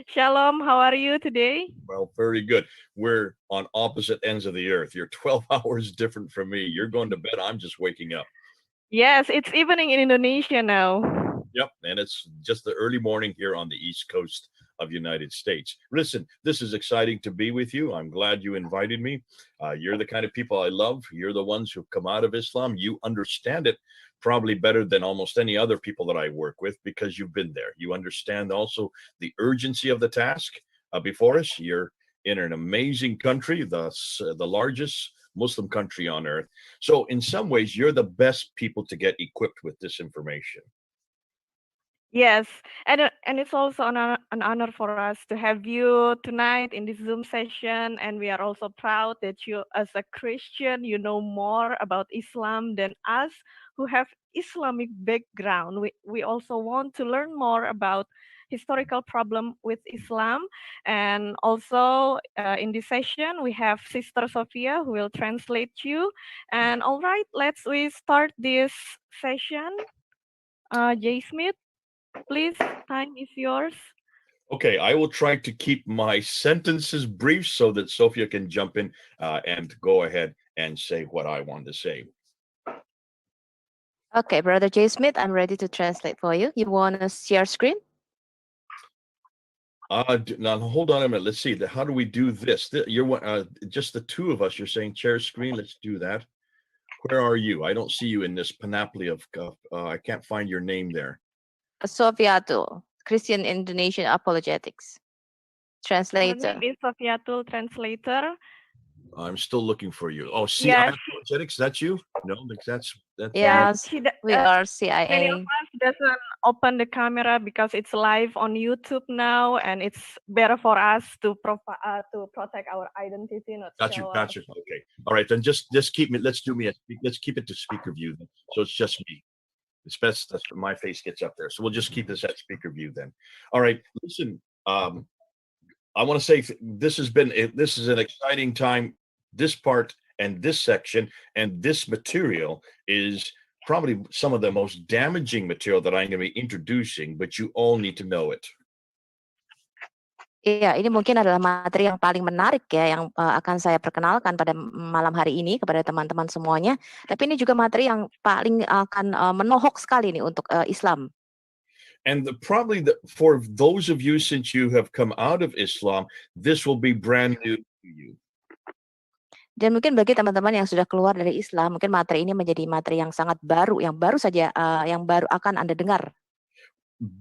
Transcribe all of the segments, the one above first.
Shalom, how are you today? Well, very good. We're on opposite ends of the earth. You're 12 hours different from me. You're going to bed. I'm just waking up. Yes, it's evening in Indonesia now. Yep. And it's just the early morning here on the East Coast of United States. Listen, this is exciting to be with you. I'm glad you invited me. You're the kind of people I love. You're the ones who've come out of Islam. You understand it probably better than almost any other people that I work with because you've been there. You understand also the urgency of the task before us. You're in an amazing country, the largest Muslim country on earth. So, in some ways, you're the best people to get equipped with this information. Yes, and it's also an honor for us to have you tonight in this Zoom session, and we are also proud that you, as a Christian, you know more about Islam than us who have Islamic background. We also want to learn more about historical problem with Islam, and also in this session we have Sister Sophia who will translate you. And all right, we start this session. Jay Smith. Please, time is yours. Okay, I will try to keep my sentences brief so that Sophia can jump in and go ahead and say what I want to say. Okay, Brother Jay Smith, I'm ready to translate for you. You want to share screen? Now hold on a minute. Let's see. How do we do this? You're just the two of us. You're saying share screen. Let's do that. Where are you? I don't see you in this panoply of. I can't find your name there. Sofiatul, Christian Indonesian Apologetics. Translator. My name is Sofiatul, translator. I'm still looking for you. Oh, CIA Apologetics. That's you? No, that's. Yes, we are CIA. Many of us doesn't open the camera because it's live on YouTube now, and it's better for us to protect our identity. Not Gotcha. Okay. All right. Then just keep me. Let's keep it to speaker view. Then. So it's just me. It's best that my face gets up there. So we'll just keep this at speaker view then. All right. Listen. I want to say this is an exciting time. This part and this section and this material is probably some of the most damaging material that I'm going to be introducing, but you all need to know it. Iya, ini mungkin adalah materi yang paling menarik ya yang akan saya perkenalkan pada malam hari ini kepada teman-teman semuanya. Tapi ini juga materi yang paling akan menohok sekali nih untuk Islam. And for those of you, since you have come out of Islam, this will be brand new to you. Dan mungkin bagi teman-teman yang sudah keluar dari Islam, mungkin materi ini menjadi materi yang sangat baru, yang baru saja, yang baru akan Anda dengar.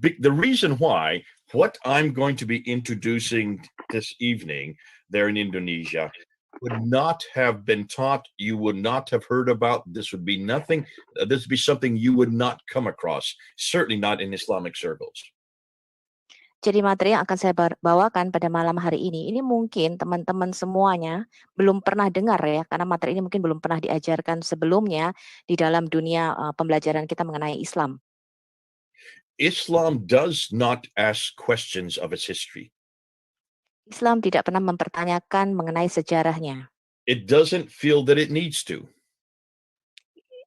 The reason why, what I'm going to be introducing this evening there in Indonesia would not have been taught, you would not have heard about, this would be something you would not come across, certainly not in Islamic circles. Jadi materi yang akan saya bawakan pada malam hari ini mungkin teman-teman semuanya belum pernah dengar ya, karena materi ini mungkin belum pernah diajarkan sebelumnya di dalam dunia pembelajaran kita mengenai Islam. Islam does not ask questions of its history. Islam tidak pernah mempertanyakan mengenai sejarahnya. It doesn't feel that it needs to.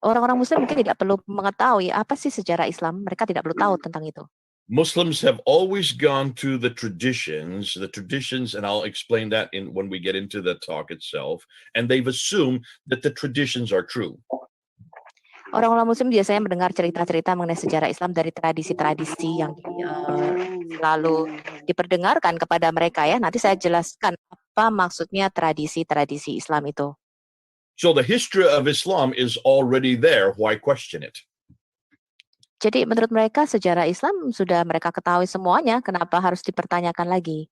Orang-orang Muslim mungkin tidak perlu mengetahui apa sih sejarah Islam, mereka tidak perlu tahu tentang itu. Muslims have always gone to the traditions, and I'll explain that when we get into the talk itself, and they've assumed that the traditions are true. Orang-orang Muslim biasanya mendengar cerita-cerita mengenai sejarah Islam dari tradisi-tradisi yang selalu diperdengarkan kepada mereka ya. Nanti saya jelaskan apa maksudnya tradisi-tradisi Islam itu. So the history of Islam is already there. Why question it? Jadi menurut mereka sejarah Islam sudah mereka ketahui semuanya, kenapa harus dipertanyakan lagi?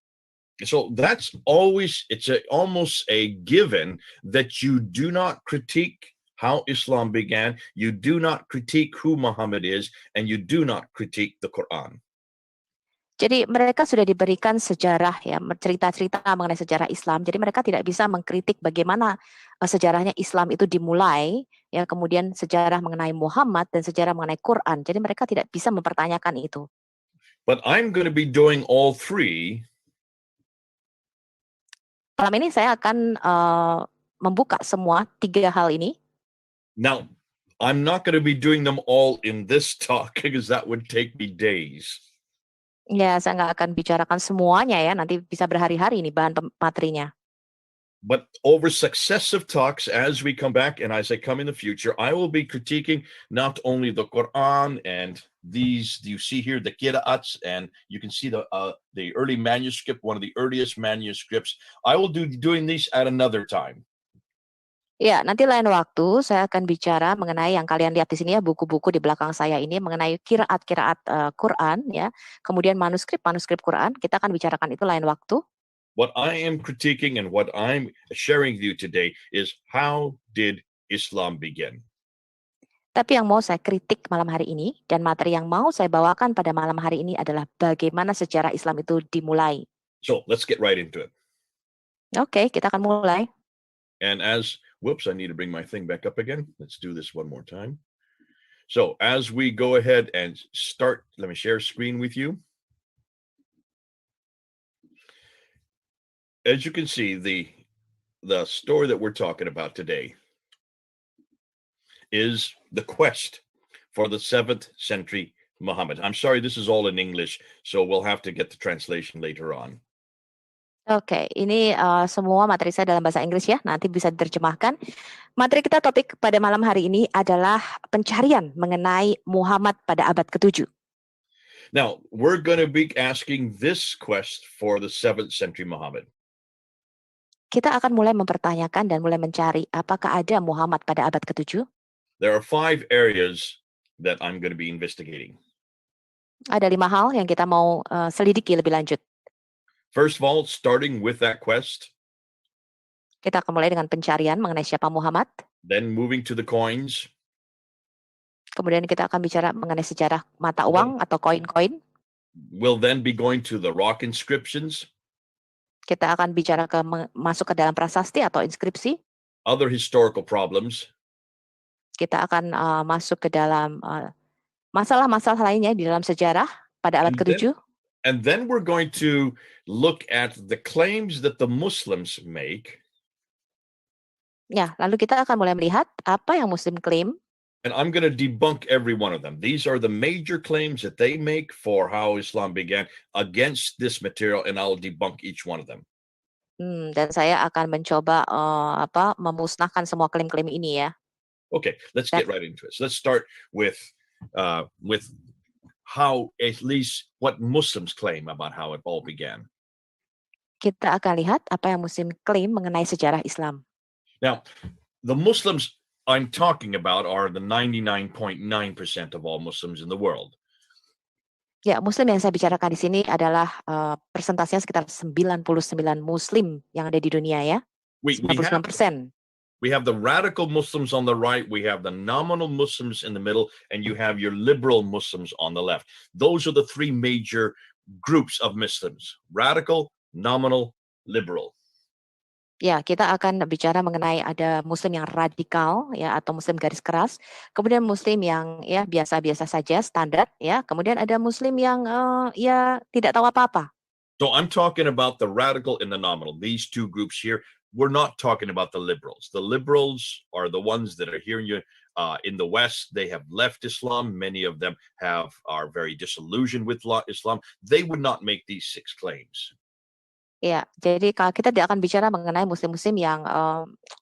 So that's almost a given that you do not critique how Islam began, you do not critique who Muhammad is, and you do not critique the Quran. Jadi mereka sudah diberikan sejarah ya, cerita-cerita mengenai sejarah Islam. Jadi mereka tidak bisa mengkritik bagaimana sejarahnya Islam itu dimulai, ya kemudian sejarah mengenai Muhammad dan sejarah mengenai Quran. Jadi mereka tidak bisa mempertanyakan itu. But I'm going to be doing all three. Malam ini saya akan membuka semua tiga hal ini. Now, I'm not going to be doing them all in this talk because that would take me days. Ya, saya nggak akan bicarakan semuanya ya, nanti bisa berhari-hari ini bahan materinya. But over successive talks, as we come back and as I come in the future, I will be critiquing not only the Quran and these, you see here the qira'ats, and you can see the early manuscript, one of the earliest manuscripts. I will do doing these at another time. Ya, nanti lain waktu saya akan bicara mengenai yang kalian lihat di sini ya, buku-buku di belakang saya ini mengenai kiraat-kiraat Quran ya, kemudian manuskrip Quran, kita akan bicarakan itu lain waktu. What I am critiquing and what I'm sharing with you today is how did Islam begin? Tapi yang mau saya kritik malam hari ini dan materi yang mau saya bawakan pada malam hari ini adalah bagaimana sejarah Islam itu dimulai. So let's get right into it. Oke, kita akan mulai. And whoops, I need to bring my thing back up again. Let's do this one more time. So as we go ahead and start, let me share screen with you. As you can see, the story that we're talking about today is the quest for the 7th century Muhammad. I'm sorry, this is all in English, so we'll have to get the translation later on. Oke, ini semua materi saya dalam bahasa Inggris ya, nanti bisa diterjemahkan. Materi kita topik pada malam hari ini adalah pencarian mengenai Muhammad pada abad ke-7. Now, we're going to be asking this quest for the 7th century Muhammad. Kita akan mulai mempertanyakan dan mulai mencari apakah ada Muhammad pada abad ke-7. There are 5 areas that I'm going to be investigating. Ada 5 hal yang kita mau selidiki lebih lanjut. First of all, starting with that quest. Kita akan mulai dengan pencarian mengenai siapa Muhammad. Then moving to the coins. Kemudian kita akan bicara mengenai sejarah mata uang atau koin-koin. We'll then be going to the rock inscriptions. Kita akan bicara masuk ke dalam prasasti atau inskripsi. Other historical problems. Kita akan masuk ke dalam masalah-masalah lainnya di dalam sejarah pada abad ke-7. And then we're going to look at the claims that the Muslims make. Ya, lalu kita akan mulai melihat apa yang Muslim klaim. And I'm going to debunk every one of them. These are the major claims that they make for how Islam began against this material, and I'll debunk each one of them. Dan saya akan mencoba memusnahkan semua klaim-klaim ini ya. Okay, let's get right into it. So let's start with how, at least what Muslims claim about how it all began. Kita akan lihat apa yang Muslim klaim mengenai sejarah Islam. Now, the Muslims I'm talking about are the 99.9% of all Muslims in the world. Ya, Muslim yang saya bicarakan di sini adalah persentasenya sekitar 99 Muslim yang ada di dunia ya. 99%. We have the radical Muslims on the right, we have the nominal Muslims in the middle, and you have your liberal Muslims on the left. Those are the 3 major groups of Muslims: radical, nominal, liberal. Ya, kita akan bicara mengenai ada Muslim yang radikal ya atau Muslim garis keras, kemudian Muslim yang ya biasa-biasa saja, standar ya, kemudian ada Muslim yang ya tidak tahu apa-apa. So I'm talking about the radical and the nominal. These 2 groups here. We're not talking about the liberals. The liberals are the ones that are here in the West. They have left Islam. Many of them are very disillusioned with Islam. They would not make these 6 claims. Ya, jadi kalau kita tidak akan bicara mengenai Muslim-Muslim yang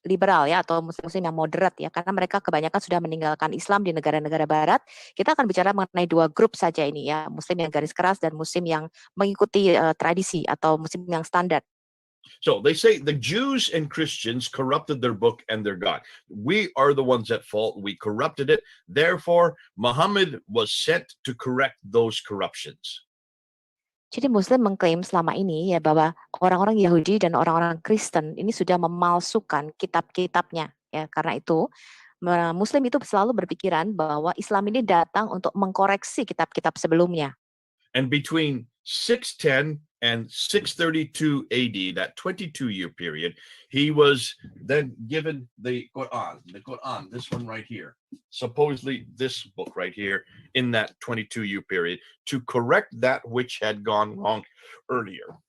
liberal ya atau Muslim-Muslim yang moderat ya, karena mereka kebanyakan sudah meninggalkan Islam di negara-negara Barat. Kita akan bicara mengenai 2 grup saja ini ya, Muslim yang garis keras dan Muslim yang mengikuti tradisi atau Muslim yang standar. So they say the Jews and Christians corrupted their book and their God. We are the ones at fault. We corrupted it. Therefore, Muhammad was sent to correct those corruptions. Jadi Muslim mengklaim selama ini ya bahwa orang-orang Yahudi dan orang-orang Kristen ini sudah memalsukan kitab-kitabnya. Ya, karena itu Muslim itu selalu berpikiran bahwa Islam ini datang untuk mengkoreksi kitab-kitab sebelumnya. And between 610 and 632 AD, that 22-year period, he was then given the Quran, this one right here, supposedly this book right here in that 22-year period, to correct that which had gone wrong earlier.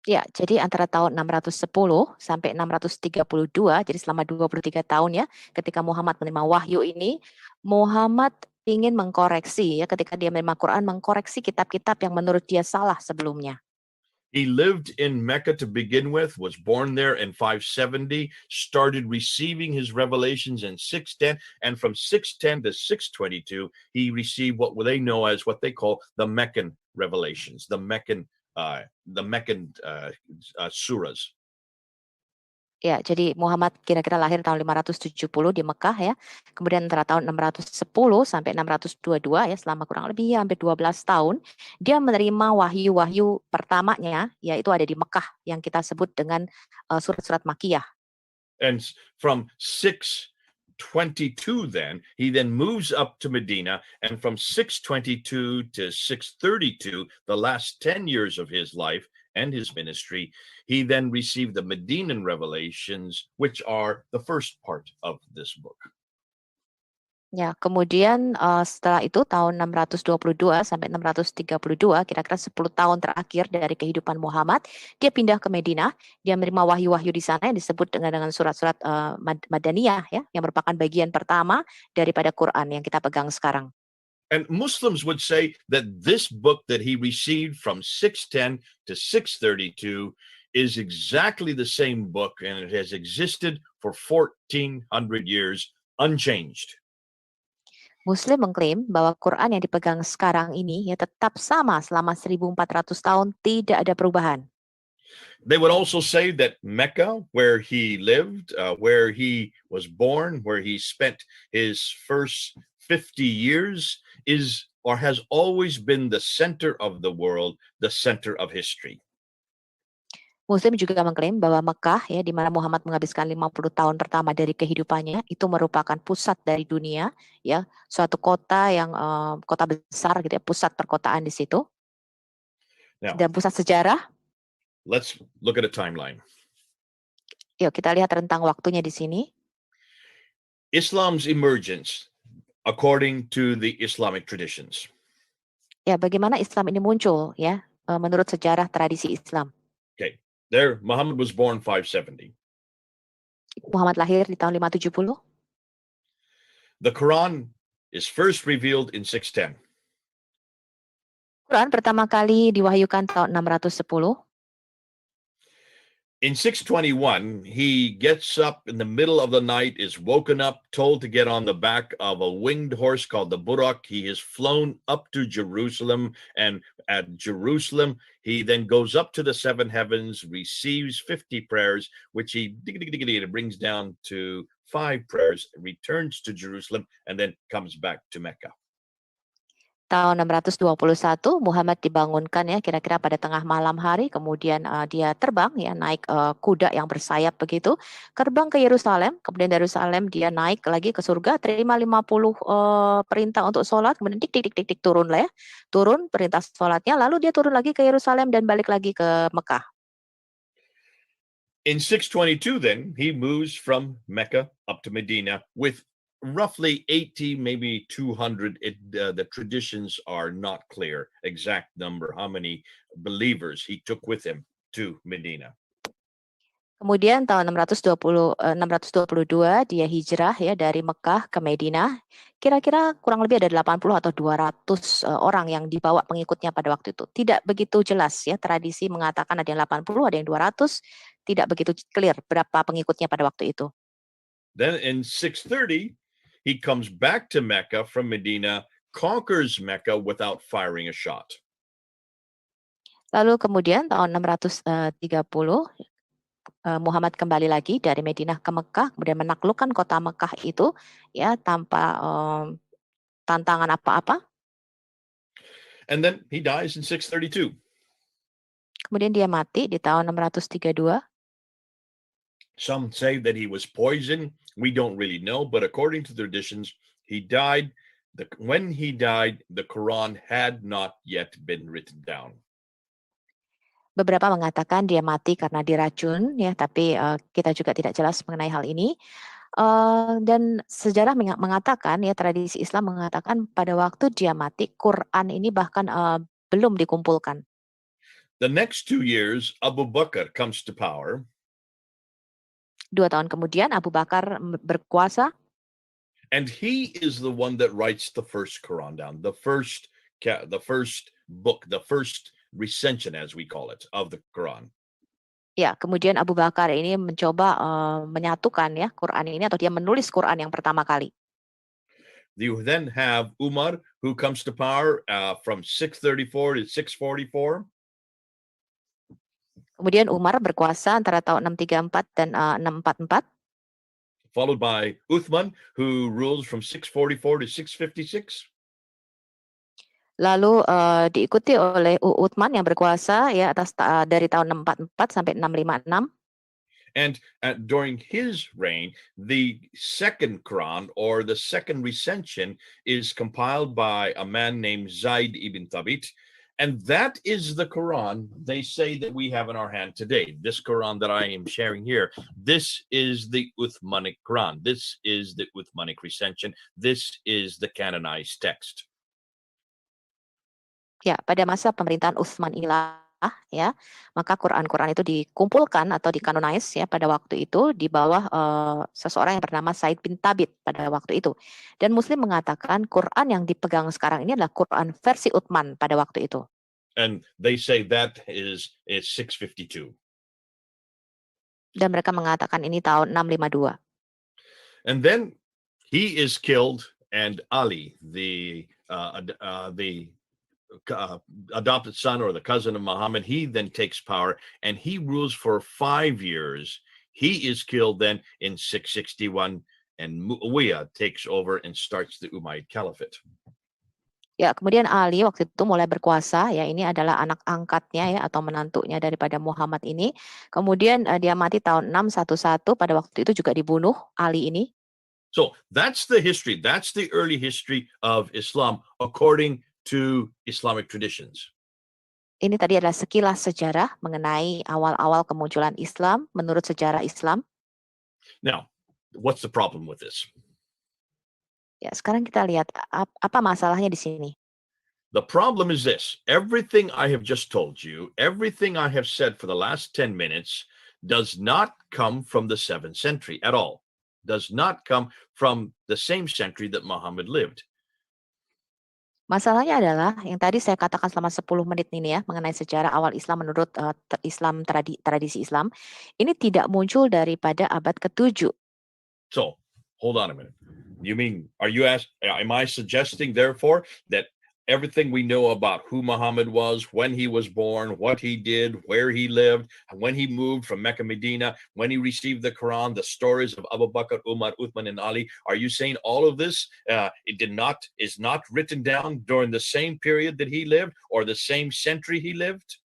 Ya, jadi antara tahun 610 sampai 632, jadi selama 23 tahun ya, ketika Muhammad menerima wahyu ini, Muhammad ingin mengkoreksi ya ketika dia menerima Quran, mengkoreksi kitab-kitab yang menurut dia salah sebelumnya. He lived in Mecca to begin with, was born there in 570, started receiving his revelations in 610, and from 610 to 622, he received what they know as what they call the Meccan revelations, the Meccan surahs. Ya, jadi Muhammad kira-kira lahir tahun 570 di Mekah ya. Kemudian antara tahun 610 sampai 622 ya, selama kurang lebih hampir 12 tahun, dia menerima wahyu-wahyu pertamanya, yaitu ada di Mekah yang kita sebut dengan surat-surat Makkiyah. And from 622 he then moves up to Medina, and from 622 to 632, the last 10 years of his life and his ministry, he then received the Medinan revelations, which are the first part of this book. Ya, kemudian setelah itu tahun 622 sampai 632, kira-kira 10 tahun terakhir dari kehidupan Muhammad, dia pindah ke Madinah, dia menerima wahyu-wahyu di sana yang disebut dengan surat-surat Madaniyah ya, yang merupakan bagian pertama daripada Quran yang kita pegang sekarang. And Muslims would say that this book that he received from 610 to 632 is exactly the same book, and it has existed for 1400 years unchanged. Muslim mengklaim bahwa Quran yang dipegang sekarang ini ya tetap sama selama 1400 tahun, tidak ada perubahan. They would also say that Mecca, where he lived, where he was born, where he spent his first 50 years, is or has always been the center of the world, the center of history. Muslim juga mengklaim bahwa Mekah ya, di mana Muhammad menghabiskan 50 tahun pertama dari kehidupannya, itu merupakan pusat dari dunia ya, suatu kota yang kota besar gitu ya, pusat perkotaan di situ. Now, dan pusat sejarah. let's look at a timeline. Yuk kita lihat rentang waktunya di sini. Islam's emergence according to the Islamic traditions. Ya, bagaimana Islam ini muncul ya, menurut sejarah tradisi Islam. Okay, there Muhammad was born 570. Muhammad lahir di tahun 570. The Quran is first revealed in 610. Quran pertama kali diwahyukan tahun 610. In 621, he gets up in the middle of the night, is woken up, told to get on the back of a winged horse called the Burak. He is flown up to Jerusalem, and at Jerusalem, he then goes up to the seven heavens, receives 50 prayers, which he brings down to 5 prayers, returns to Jerusalem, and then comes back to Mecca. Tahun 621 Muhammad dibangunkan ya kira-kira pada tengah malam hari, kemudian dia terbang ya, naik kuda yang bersayap begitu, terbang ke Yerusalem, kemudian dari Yerusalem dia naik lagi ke surga, terima 50 perintah untuk sholat, kemudian tik turun lah ya, turun perintah sholatnya, lalu dia turun lagi ke Yerusalem dan balik lagi ke Mekah. In 622 then, he moves from Mecca up to Medina with roughly 80, maybe 200. The traditions are not clear, exact number, how many believers he took with him to Medina. Kemudian tahun 622 dia hijrah ya dari Mekah ke Madinah. Kira-kira kurang lebih ada 80 atau 200 orang yang dibawa pengikutnya pada waktu itu. Tidak begitu jelas ya, tradisi mengatakan ada yang 80, ada yang 200, tidak begitu clear berapa pengikutnya pada waktu itu. Then in 630, he comes back to Mecca from Medina, conquers Mecca without firing a shot. Lalu kemudian tahun 630 Muhammad kembali lagi dari Madinah ke Mekah, kemudian menaklukkan kota Mekah itu ya tanpa tantangan apa-apa. And then he dies in 632. Kemudian dia mati di tahun 632. Some say that he was poisoned. We don't really know, but according to traditions, he died. When he died, the Quran had not yet been written down. Beberapa mengatakan dia mati karena diracun, ya, tapi kita juga tidak jelas mengenai hal ini. Dan sejarah mengatakan, ya, tradisi Islam mengatakan pada waktu dia mati, Quran ini bahkan belum dikumpulkan. The next 2 years, Abu Bakr comes to power. 2 tahun kemudian Abu Bakar berkuasa. And he is the one that writes the first Quran down, the first book, the first recension, as we call it, of the Quran. Ya, kemudian Abu Bakar ini mencoba menyatukan ya Quran ini, atau dia menulis Quran yang pertama kali. You then have Umar, who comes to power from 634 to 644. Kemudian Umar berkuasa antara tahun 634 dan 644. Followed by Uthman, who rules from 644 to 656. Lalu diikuti oleh Uthman yang berkuasa ya atas dari tahun 644 sampai 656. And during his reign, the second Quran, or the second recension, is compiled by a man named Zaid ibn Thabit. And that is the Quran they say that we have in our hand today. This Quran that I am sharing here, this is the Uthmanic Quran. This is the Uthmanic recension. This is the canonized text. Ya, pada masa pemerintahan Utsman inilah ya, maka Quran-Quran itu dikumpulkan atau dikanonize ya pada waktu itu di bawah seseorang yang bernama Said bin Thabit pada waktu itu. Dan Muslim mengatakan Quran yang dipegang sekarang ini adalah Quran versi Utsman pada waktu itu. And they say that is 652. Dan mereka mengatakan ini tahun 652. And then he is killed, and Ali, the adopted son or the cousin of Muhammad, he then takes power and he rules for 5 years. He is killed then in 661, and Muawiyah takes over and starts the Umayyad Caliphate. Ya, kemudian Ali waktu itu mulai berkuasa ya, ini adalah anak angkatnya ya atau menantunya daripada Muhammad ini. Kemudian dia mati tahun 611, pada waktu itu juga dibunuh Ali ini. So that's the history. That's the early history of Islam according to Islamic traditions. Ini tadi adalah sekilas sejarah mengenai awal-awal kemunculan Islam menurut sejarah Islam. Now, what's the problem with this? Ya, sekarang kita lihat apa masalahnya di sini. The problem is this. Everything I have just told you, everything I have said for the last 10 minutes does not come from the 7th century at all. Does not come from the same century that Muhammad lived. Masalahnya adalah yang tadi saya katakan selama 10 menit ini ya mengenai sejarah awal Islam menurut Islam tradisi Islam, ini tidak muncul daripada abad ke-7. So, hold on a minute. You mean, am I suggesting therefore that everything we know about who Muhammad was, when he was born, what he did, where he lived, when he moved from Mecca, Medina, when he received the Quran, the stories of Abu Bakr, Umar, Uthman, and Ali, are you saying all of this is not written down during the same period that he lived or the same century he lived?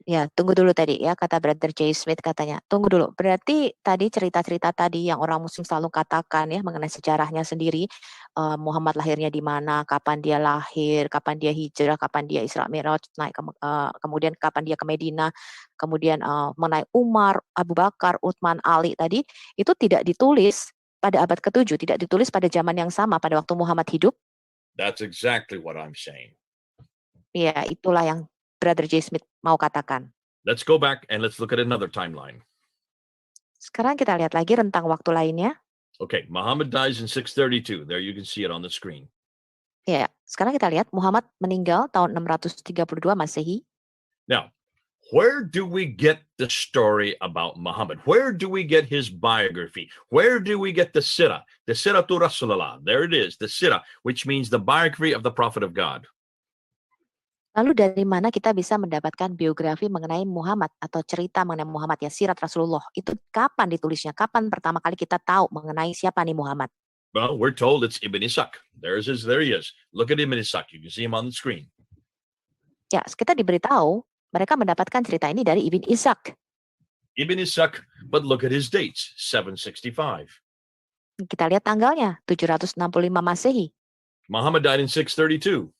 Ya, tunggu dulu tadi ya, kata Brother J. Smith katanya. Tunggu dulu, berarti tadi cerita-cerita tadi yang orang muslim selalu katakan ya mengenai sejarahnya sendiri, Muhammad lahirnya di mana, kapan dia lahir, kapan dia hijrah, kapan dia Isra Mi'raj, naik kemudian kapan dia ke Medina, kemudian mengenai Umar, Abu Bakar, Utsman, Ali tadi, itu tidak ditulis pada abad ke-7, tidak ditulis pada zaman yang sama pada waktu Muhammad hidup. That's exactly what I'm saying. Ya, itulah yang Brother J. Smith mau katakan. Let's go back and let's look at another timeline. Sekarang kita lihat lagi rentang waktu lainnya. Okay, Muhammad dies in 632. There you can see it on the screen. Ya, sekarang kita lihat Muhammad meninggal tahun 632 Masehi. Now, where do we get the story about Muhammad? Where do we get his biography? Where do we get the Sirah? The Sirah to Rasulullah. There it is, the Sirah, which means the biography of the Prophet of God. Lalu dari mana kita bisa mendapatkan biografi mengenai Muhammad atau cerita mengenai Muhammad ya, sirat Rasulullah? Itu kapan ditulisnya? Kapan pertama kali kita tahu mengenai siapa nih Muhammad? Well, we're told it's Ibn Ishaq. There he is. Look at Ibn Ishaq. You can see him on the screen. Ya, kita diberitahu mereka mendapatkan cerita ini dari Ibn Ishaq. Ibn Ishaq, but look at his dates, 765. Kita lihat tanggalnya, 765 Masehi. Muhammad died in 632.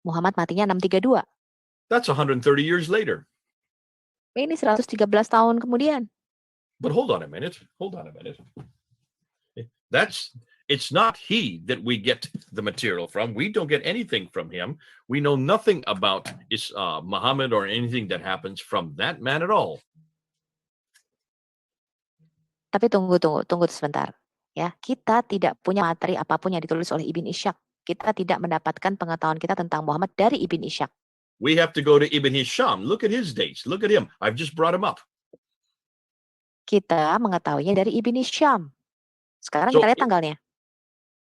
Muhammad matinya 632. That's 130 years later. Ini 113 tahun kemudian. But hold on a minute. It's not he that we get the material from. We don't get anything from him. We know nothing about Muhammad or anything that happens from that man at all. Tapi tunggu sebentar. ya, kita tidak punya materi apapun yang ditulis oleh Ibn Ishaq. Kita tidak mendapatkan pengetahuan kita tentang Muhammad dari Ibn Ishaq. We have to go to Ibn Hisham. Look at his dates. Look at him. I've just brought him up. Kita mengetahuinya dari Ibn Hisham. Sekarang So kita lihat tanggalnya.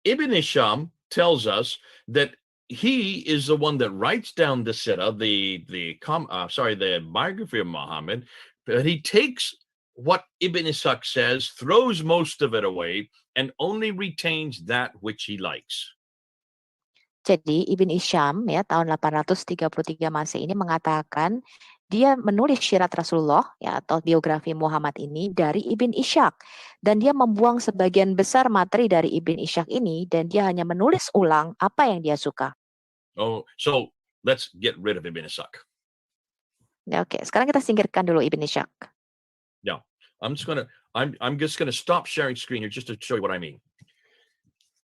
Ibn Hisham tells us that he is the one that writes down the Sirah, the biography of Muhammad, but he takes what Ibn Ishaq says, throws most of it away, and only retains that which he likes. Jadi Ibn Hisham ya tahun 833 Masehi ini mengatakan dia menulis syirat Rasulullah ya atau biografi Muhammad ini dari Ibn Ishaq dan dia membuang sebagian besar materi dari Ibn Ishaq ini dan dia hanya menulis ulang apa yang dia suka. Oh, so let's get rid of Ibn Ishaq. Ya, oke, sekarang kita singkirkan dulu Ibn Ishaq. Yeah, I'm just gonna stop sharing screen here just to show you what I mean.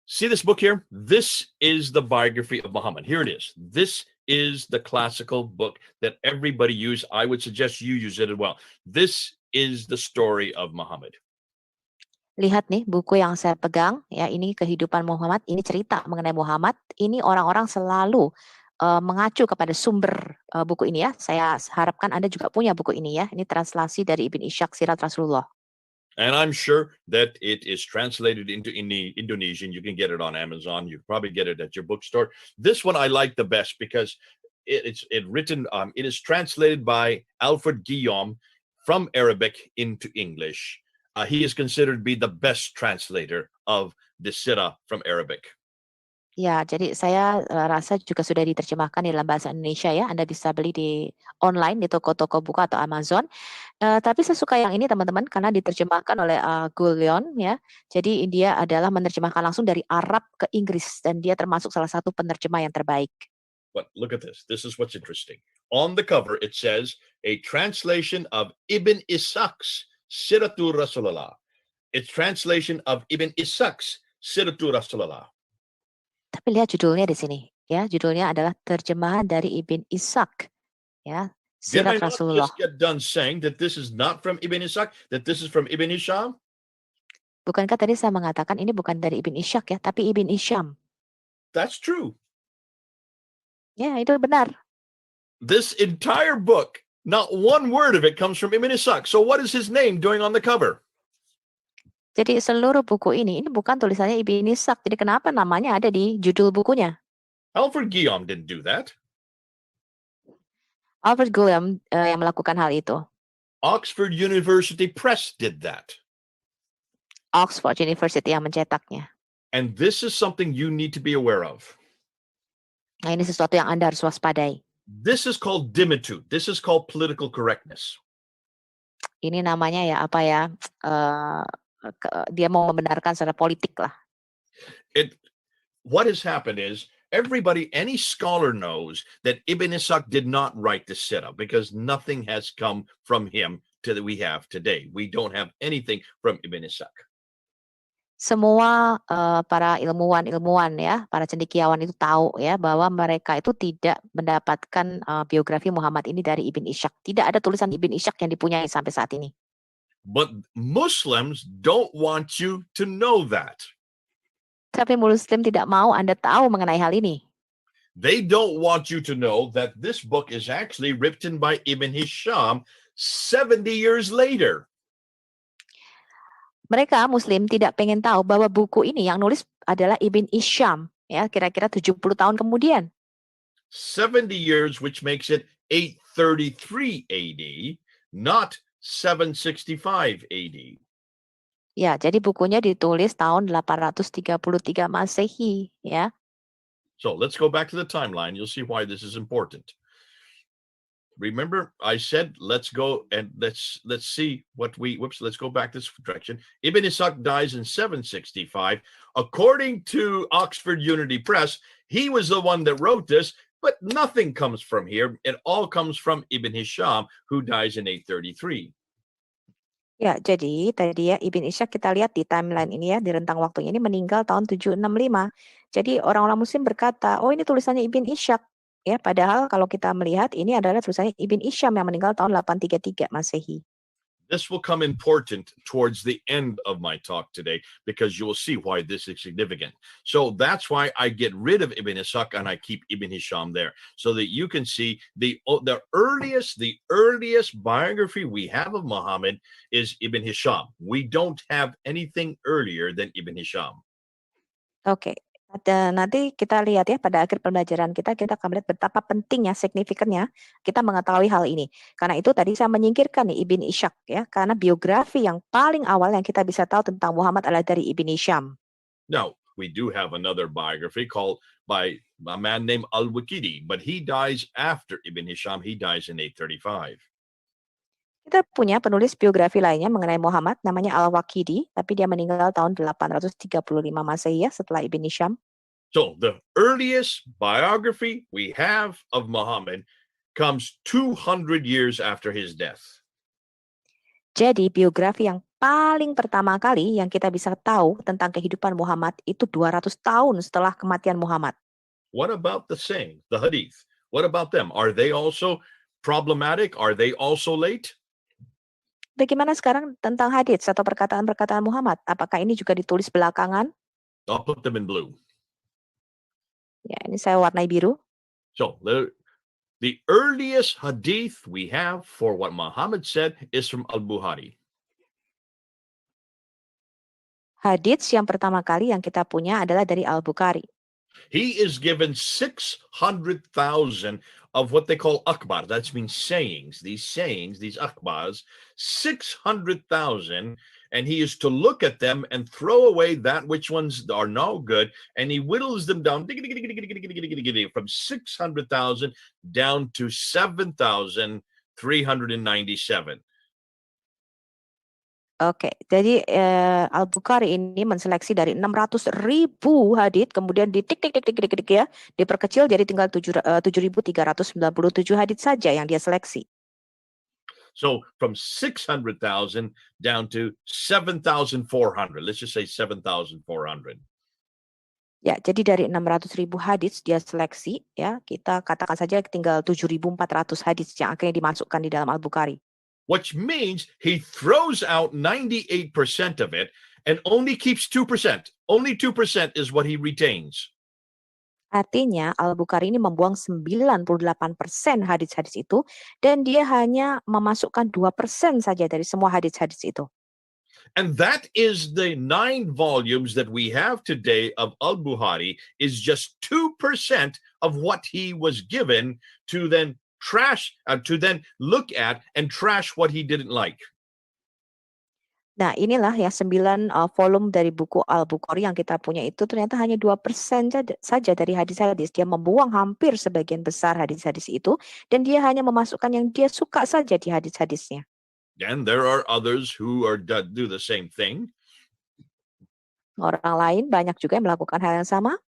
See this book here? This is the biography of Muhammad. Here it is. This is the classical book that everybody use. I would suggest you use it as well. This is the story of Muhammad. Lihat nih buku yang saya pegang ya, ini kehidupan Muhammad, ini cerita mengenai Muhammad. Ini orang-orang selalu mengacu kepada sumber buku ini ya. Saya harapkan Anda juga punya buku ini ya. Ini translasi dari Ibn Ishaq Sirat Rasulullah. And I'm sure that it is translated into Indonesian. You can get it on Amazon. You probably get it at your bookstore. This one I like the best because it is translated by Alfred Guillaume from Arabic into English. He is considered to be the best translator of the Sirah from Arabic. Ya, jadi saya rasa juga sudah diterjemahkan di dalam bahasa Indonesia ya. Anda bisa beli di online di toko-toko buku atau Amazon. Tapi saya suka yang ini teman-teman karena diterjemahkan oleh Guillaume ya. Jadi dia adalah menerjemahkan langsung dari Arab ke Inggris dan dia termasuk salah satu penerjemah yang terbaik. But look at this. This is what's interesting. On the cover it says a translation of Ibn Ishaq's Siratul Rasulullah. It's translation of Ibn Ishaq's Siratul Rasulullah. Tapi lihat judulnya di sini ya, judulnya adalah terjemahan dari Ibn Ishaq ya, Sirat Rasulullah. Just get done saying that this is not from Ibn Ishaq, that this is from Ibn Hisham? Bukankah tadi saya mengatakan ini bukan dari Ibn Ishaq ya, tapi Ibn Hisham? That's true. Ya, itu benar. This entire book, not one word of it comes from Ibn Ishaq. So what is his name doing on the cover? Jadi seluruh buku ini bukan tulisannya Ibn Ishaq. Jadi kenapa namanya ada di judul bukunya? Alfred Guillaume didn't do that. Alfred Guillaume yang melakukan hal itu. Oxford University Press did that. Oxford University yang mencetaknya. And this is something you need to be aware of. Nah, ini sesuatu yang Anda harus waspadai. This is called dimitude. This is called political correctness. Ini namanya ya apa ya? Dia mau membenarkan secara politik lah. What has happened is any scholar knows that Ibn Ishaq did not write the Sirah because nothing has come from him that we have today. We don't have anything from Ibn Ishaq. Semua para ilmuwan ya, para cendekiawan itu tahu ya bahwa mereka itu tidak mendapatkan biografi Muhammad ini dari Ibn Ishaq. Tidak ada tulisan Ibn Ishaq yang dipunyai sampai saat ini. But Muslims don't want you to know that. Tapi Muslim tidak mau Anda tahu mengenai hal ini. They don't want you to know that this book is actually written by Ibn Hisham 70 years later. Mereka Muslim tidak pengen tahu bahwa buku ini yang nulis adalah Ibn Hisham ya, kira-kira 70 tahun kemudian. 70 years, which makes it 833 AD, not 765 AD. Ya, jadi bukunya ditulis tahun 833 Masehi, ya. So let's go back to the timeline. You'll see why this is important. Remember, I said let's go and let's see let's go back this direction. Ibn Ishaq dies in 765. According to Oxford Unity Press, he was the one that wrote this, but nothing comes from here. It all comes from Ibn Hisham, who dies in 833. Ya, jadi tadi ya Ibn Ishaq kita lihat di timeline ini ya, di rentang waktunya ini meninggal tahun 765. Jadi orang-orang Muslim berkata, oh ini tulisannya Ibn Ishaq. Ya, padahal kalau kita melihat ini adalah tulisannya Ibn Hisham yang meninggal tahun 833 Masehi. This will come important towards the end of my talk today because you will see why this is significant. So that's why I get rid of Ibn Ishaq and I keep Ibn Hisham there so that you can see the earliest biography we have of Muhammad is Ibn Hisham. We don't have anything earlier than Ibn Hisham. Oke. Nanti kita lihat ya pada akhir pembelajaran kita akan melihat betapa pentingnya, signifikannya kita mengetahui hal ini. Karena itu tadi saya menyingkirkan nih Ibn Ishaq ya, karena biografi yang paling awal yang kita bisa tahu tentang Muhammad adalah dari Ibn Hisham. Now, we do have another biography called by a man named Al-Waqidi, but he dies after Ibn Hisham. He dies in 835. Kita punya penulis biografi lainnya mengenai Muhammad, namanya Al-Waqidi, tapi dia meninggal tahun 835 Masehi ya, setelah Ibn Hisham. So the earliest biography we have of Muhammad comes 200 years after his death. Jadi biografi yang paling pertama kali yang kita bisa tahu tentang kehidupan Muhammad itu 200 tahun setelah kematian Muhammad. What about the sayings, the hadith? What about them? Are they also problematic? Are they also late? Bagaimana sekarang tentang hadits atau perkataan-perkataan Muhammad? Apakah ini juga ditulis belakangan? I'll put them in blue. Ya, ini saya warnai biru. So the earliest hadith we have for what Muhammad said is from Al-Bukhari. Hadits yang pertama kali yang kita punya adalah dari Al-Bukhari. He is given 600,000 of what they call akbar. That means sayings, these akbars, 600,000, and he is to look at them and throw away that which ones are no good, and he whittles them down from 600,000 down to 7,397. Oke, jadi Al-Bukhari ini menseleksi dari 600.000 hadits, kemudian ditik ya, diperkecil jadi tinggal 7.397 hadits saja yang dia seleksi. So from 600,000 down to 7,400. Let's just say 7,400. Ya, jadi dari 600.000 hadits dia seleksi, ya kita katakan saja tinggal 7.400 hadits yang akhirnya dimasukkan di dalam Al-Bukhari. Which means he throws out 98% of it and only keeps 2%. Only 2% is what he retains. Artinya Al-Bukhari ini membuang 98% hadits-hadits itu dan dia hanya memasukkan 2% saja dari semua hadits-hadits itu. And that is the 9 volumes that we have today of Al-Bukhari is just 2% of what he was given to then look at and trash what he didn't like. Nah, inilah ya 9 volume dari buku Al-Bukhari yang kita punya itu ternyata hanya 2% saja dari hadis-hadis. Dia membuang hampir sebagian besar hadis-hadis itu dan dia hanya memasukkan yang dia suka saja di hadis-hadisnya. And there are others who do the same thing. Orang lain banyak juga yang melakukan hal yang sama.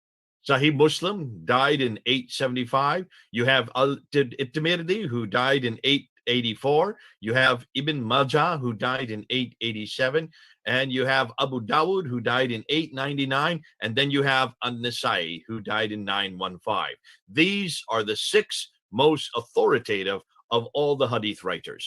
Sahih Muslim died in 875. You have At-Tirmidhi who died in 884. You have Ibn Majah who died in 887. And you have Abu Dawud who died in 899. And then you have An-Nasai who died in 915. These are the 6 most authoritative of all the hadith writers.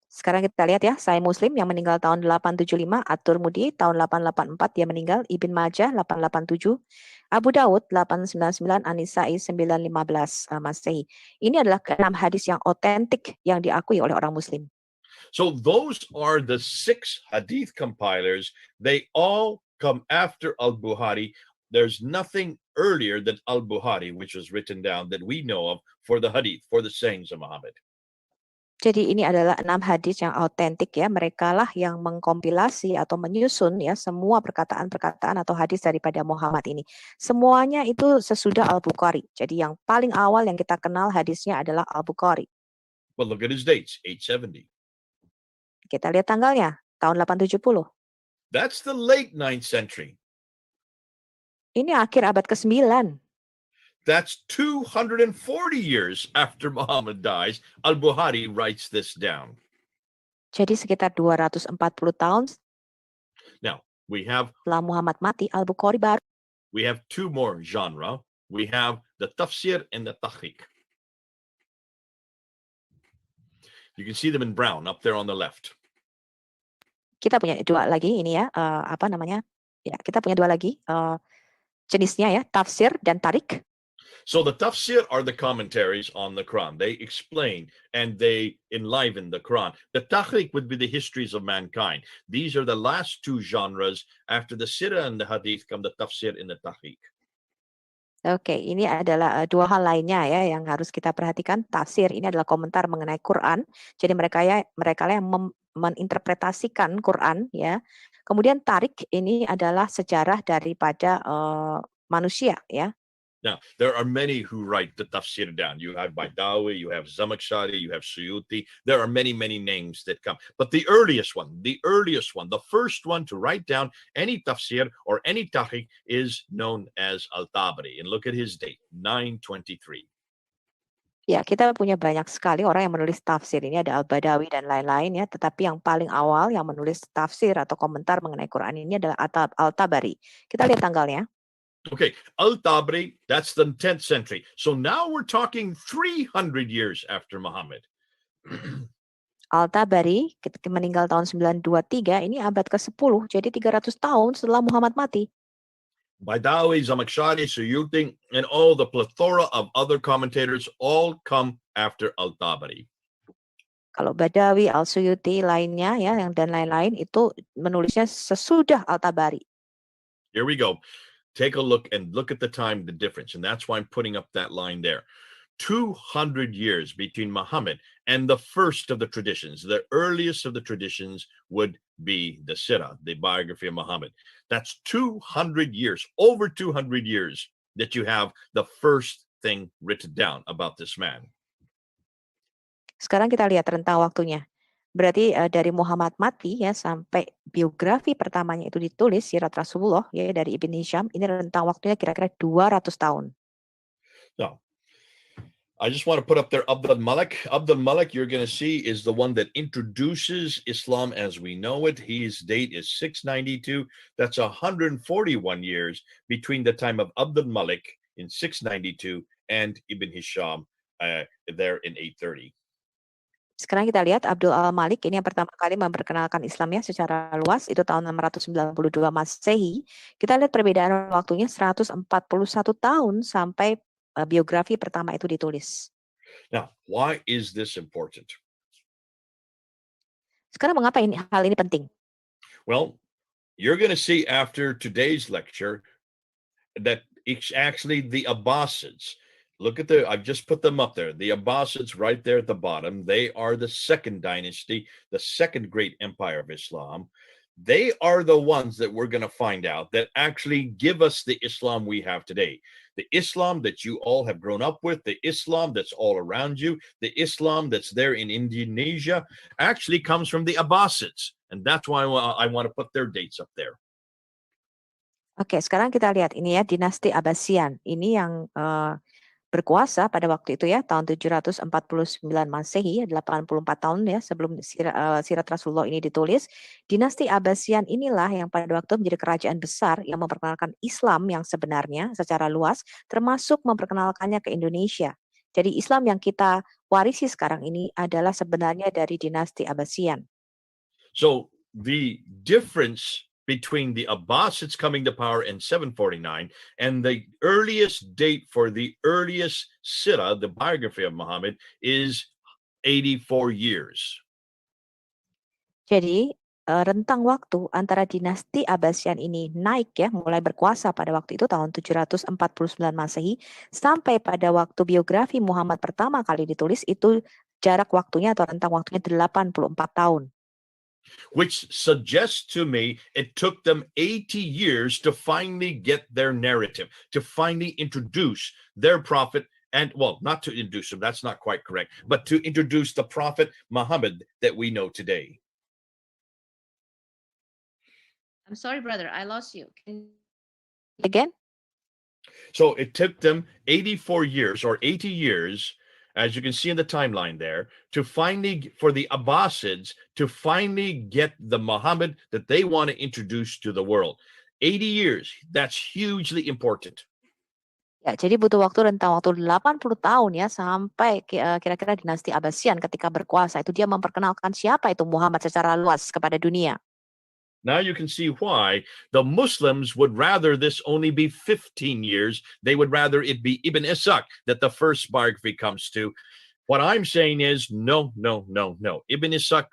Sekarang kita lihat ya, Sahih Muslim yang meninggal tahun 875, At-Tirmidzi tahun 884 dia meninggal, Ibn Majah 887, Abu Dawud 899, An-Nisai 915 Masehi. Ini adalah 6 hadis yang otentik yang diakui oleh orang Muslim. So those are the 6 hadith compilers. They all come after Al-Bukhari. There's nothing earlier than Al-Bukhari, which was written down that we know of for the hadith, for the sayings of Muhammad. Jadi ini adalah 6 hadis yang autentik ya. Mereka lah yang mengkompilasi atau menyusun ya semua perkataan-perkataan atau hadis daripada Muhammad ini. Semuanya itu sesudah Al-Bukhari. Jadi yang paling awal yang kita kenal hadisnya adalah Al-Bukhari. Well, look at his dates, 870. Kita lihat tanggalnya, tahun 870. That's the late 9th century. Ini akhir abad ke-9. That's 240 years after Muhammad dies. Al-Bukhari writes this down. Jadi sekitar 240 tahun Now, we have setelah Muhammad mati, Al-Bukhari baru. We have 2 more genre. We have the tafsir and the tahqiq. You can see them in brown up there on the left. Kita punya dua lagi ini ya, apa namanya? Ya, kita punya dua lagi jenisnya ya, tafsir dan tarik. So the tafsir are the commentaries on the Quran. They explain and they enliven the Quran. The tahriq would be the histories of mankind. These are the last two genres. After the sirah and the hadith come the tafsir and the tahriq. Oke, ini adalah dua hal lainnya ya yang harus kita perhatikan. Tafsir ini adalah komentar mengenai Quran. Jadi mereka yang meninterpretasikan Quran ya. Kemudian tarik ini adalah sejarah daripada manusia ya. Now, there are many who write the tafsir down. You have Baidawi, you have Zamakhshari, you have Suyuti. There are many, many names that come. But the earliest one, the first one to write down any tafsir or any tahqiq is known as Al-Tabari. And look at his date, 923. Ya, kita punya banyak sekali orang yang menulis tafsir. Ini ada Al-Badawi dan lain-lain ya. Tetapi yang paling awal yang menulis tafsir atau komentar mengenai Quran ini adalah Al-Tabari. Kita lihat tanggalnya. Okay, Al-Tabari, that's the 10th century. So now we're talking 300 years after Muhammad. Al-Tabari meninggal tahun 923, ini abad ke-10, jadi 300 tahun setelah Muhammad mati. Baidawi, Zamakhshari, Suyuti, and all the plethora of other commentators all come after Al-Tabari. Kalau Badawi, Al-Suyuti, lainnya ya, dan lain-lain itu menulisnya sesudah Al-Tabari. Here we go. Take a look and look at the time, the difference. And that's why I'm putting up that line there. 200 years between Muhammad and the first of the traditions. The earliest of the traditions would be the Sirah, the biography of Muhammad. That's 200 years, over 200 years that you have the first thing written down about this man. Sekarang kita lihat rentang waktunya. Berarti dari Muhammad mati ya sampai biografi pertamanya itu ditulis Sirat Rasulullah ya dari Ibn Hisham, ini rentang waktunya kira-kira 200 tahun. No. I just want to put up there Abdul Malik. Abdul Malik, you're going to see, is the one that introduces Islam as we know it. His date is 692. That's 141 years between the time of Abdul Malik in 692 and Ibn Hisham there in 830. Sekarang kita lihat Abdul Al-Malik ini yang pertama kali memperkenalkan Islamnya secara luas itu tahun 692 Masehi. Kita lihat perbedaan waktunya 141 tahun sampai biografi pertama itu ditulis. Now, why is this important? Sekarang mengapa hal ini penting? Well, you're going to see after today's lecture that it's actually the Abbasids. Look at I've just put them up there. The Abbasids right there at the bottom. They are the second dynasty, the second great empire of Islam. They are the ones that we're going to find out that actually give us the Islam we have today. The Islam that you all have grown up with, the Islam that's all around you, the Islam that's there in Indonesia actually comes from the Abbasids. And that's why I want to put their dates up there. Oke, sekarang kita lihat ini ya, dinasti Abbasian. Ini yang berkuasa pada waktu itu ya, tahun 749 Masehi, 84 tahun ya sebelum Sirat Rasulullah ini ditulis. Dinasti Abbasian inilah yang pada waktu menjadi kerajaan besar yang memperkenalkan Islam yang sebenarnya secara luas, termasuk memperkenalkannya ke Indonesia. Jadi Islam yang kita warisi sekarang ini adalah sebenarnya dari dinasti Abbasian. So the difference between the Abbasids coming to power in 749 and the earliest date for the earliest Sirah, the biography of Muhammad, is 84 years. Jadi rentang waktu antara dinasti Abbasian ini naik ya, mulai berkuasa pada waktu itu tahun 749 Masehi sampai pada waktu biografi Muhammad pertama kali ditulis itu jarak waktunya atau rentang waktunya 84 tahun. Which suggests to me it took them 80 years to finally get their narrative, to finally introduce their prophet, and well, not to introduce him, that's not quite correct, but to introduce the prophet Muhammad that we know today. I'm sorry, brother, I lost you. Again? So it took them 84 years or 80 years, as you can see in the timeline there, to finally, for the Abbasids, to finally get the Muhammad that they want to introduce to the world. 80 years, that's hugely important. Ya, jadi butuh rentang waktu 80 tahun ya sampai kira-kira dinasti Abbasian ketika berkuasa itu dia memperkenalkan siapa itu Muhammad secara luas kepada dunia. Now you can see why the Muslims would rather this only be 15 years. They would rather it be Ibn Ishaq that the first biography comes to. What I'm saying is no. Ibn Ishaq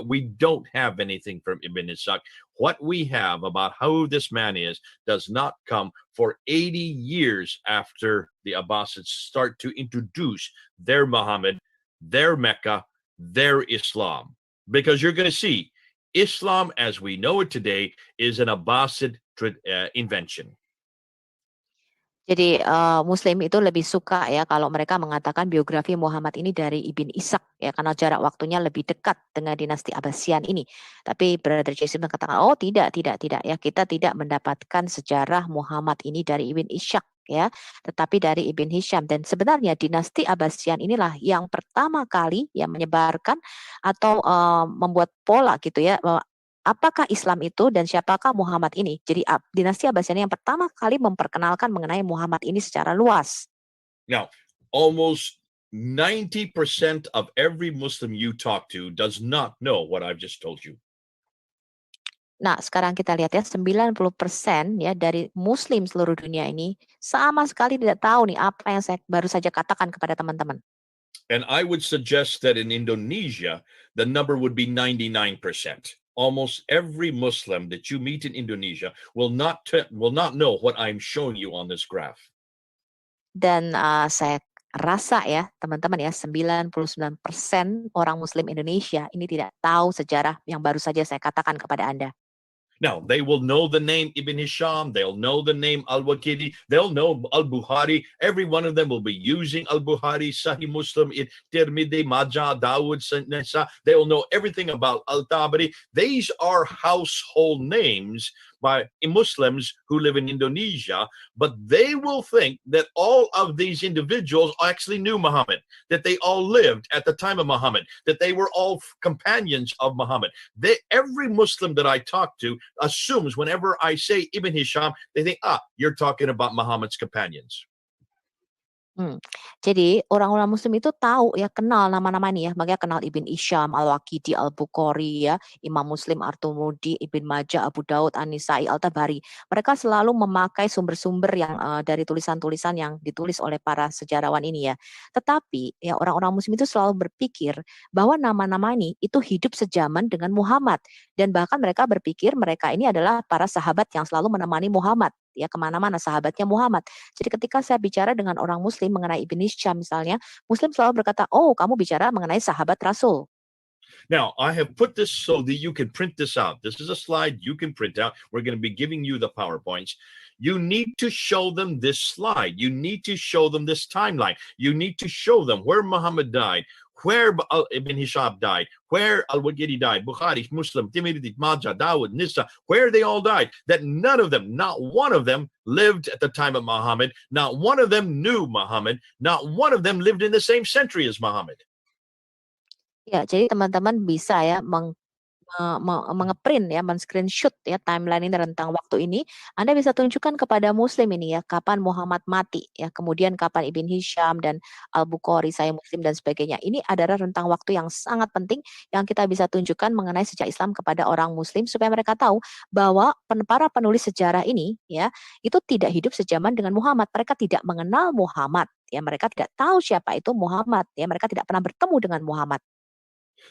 we don't have anything from Ibn Ishaq. What we have about who this man is does not come for 80 years after the Abbasids start to introduce their Muhammad, their Mecca, their Islam. Because you're going to see Islam as we know it today is an Abbasid invention. Jadi Muslim itu lebih suka ya kalau mereka mengatakan biografi Muhammad ini dari Ibn Ishaq ya karena jarak waktunya lebih dekat dengan dinasti Abbasian ini. Tapi Brother Jason mengatakan oh tidak ya kita tidak mendapatkan sejarah Muhammad ini dari Ibn Ishaq ya, tetapi dari Ibn Hisham dan sebenarnya dinasti Abbasian inilah yang pertama kali yang menyebarkan atau membuat pola gitu ya apakah Islam itu dan siapakah Muhammad ini? Jadi dinasti Abbasian yang pertama kali memperkenalkan mengenai Muhammad ini secara luas. Now, almost 90% of every Muslim you talk to does not know what I've just told you. Nah, sekarang kita lihat ya 90% ya dari Muslim seluruh dunia ini sama sekali tidak tahu nih apa yang saya baru saja katakan kepada teman-teman. And I would suggest that in Indonesia, the number would be 99%. Almost every Muslim that you meet in Indonesia will not know what I'm showing you on this graph. Dan saya rasa ya teman-teman ya 99% orang Muslim Indonesia ini tidak tahu sejarah yang baru saja saya katakan kepada Anda. Now, they will know the name Ibn Hisham, they'll know the name Al-Waqidi, they'll know Al-Bukhari. Every one of them will be using Al-Bukhari, Sahih Muslim, Tirmidhi, Majah, Dawud, Nisa. They'll know everything about Al-Tabari. These are household names by Muslims who live in Indonesia, but they will think that all of these individuals actually knew Muhammad, that they all lived at the time of Muhammad, that they were all companions of Muhammad. Every Muslim that I talk to assumes whenever I say Ibn Hisham, they think, you're talking about Muhammad's companions. Jadi orang-orang Muslim itu tahu ya kenal nama-nama ini ya, makanya kenal Ibn Hisham, Al-Waqidi, Al-Bukhari ya, Imam Muslim, At-Tirmidzi, Ibn Majah, Abu Daud, An-Nisai, Al-Tabari. Mereka selalu memakai sumber-sumber yang dari tulisan-tulisan yang ditulis oleh para sejarawan ini ya. Tetapi ya orang-orang Muslim itu selalu berpikir bahwa nama-nama ini itu hidup sejaman dengan Muhammad dan bahkan mereka berpikir mereka ini adalah para sahabat yang selalu menemani Muhammad. Ya kemana-mana sahabatnya Muhammad. Jadi ketika saya bicara dengan orang Muslim mengenai Ibn Hisham misalnya, Muslim selalu berkata, oh kamu bicara mengenai sahabat Rasul. Now, I have put this so that you can print this out. This is a slide you can print out. We're going to be giving you the PowerPoints. You need to show them this slide. You need to show them this timeline. You need to show them where Muhammad died, where Ibn Hisham died, where Al-Waqidi died, Bukhari, Muslim, Tirmidhi, Majah, Dawud, Nisa, where they all died, that none of them, not one of them lived at the time of Muhammad, not one of them knew Muhammad, not one of them lived in the same century as Muhammad. Ya, jadi teman-teman bisa ya mengeprint ya, men-screenshot ya timeline ini rentang waktu ini. Anda bisa tunjukkan kepada Muslim ini ya, kapan Muhammad mati ya, kemudian kapan Ibn Hisham dan Al-Bukhari, Sahih Muslim dan sebagainya. Ini adalah rentang waktu yang sangat penting yang kita bisa tunjukkan mengenai sejarah Islam kepada orang Muslim supaya mereka tahu bahwa para penulis sejarah ini ya, itu tidak hidup sejaman dengan Muhammad. Mereka tidak mengenal Muhammad ya, mereka tidak tahu siapa itu Muhammad ya, mereka tidak pernah bertemu dengan Muhammad.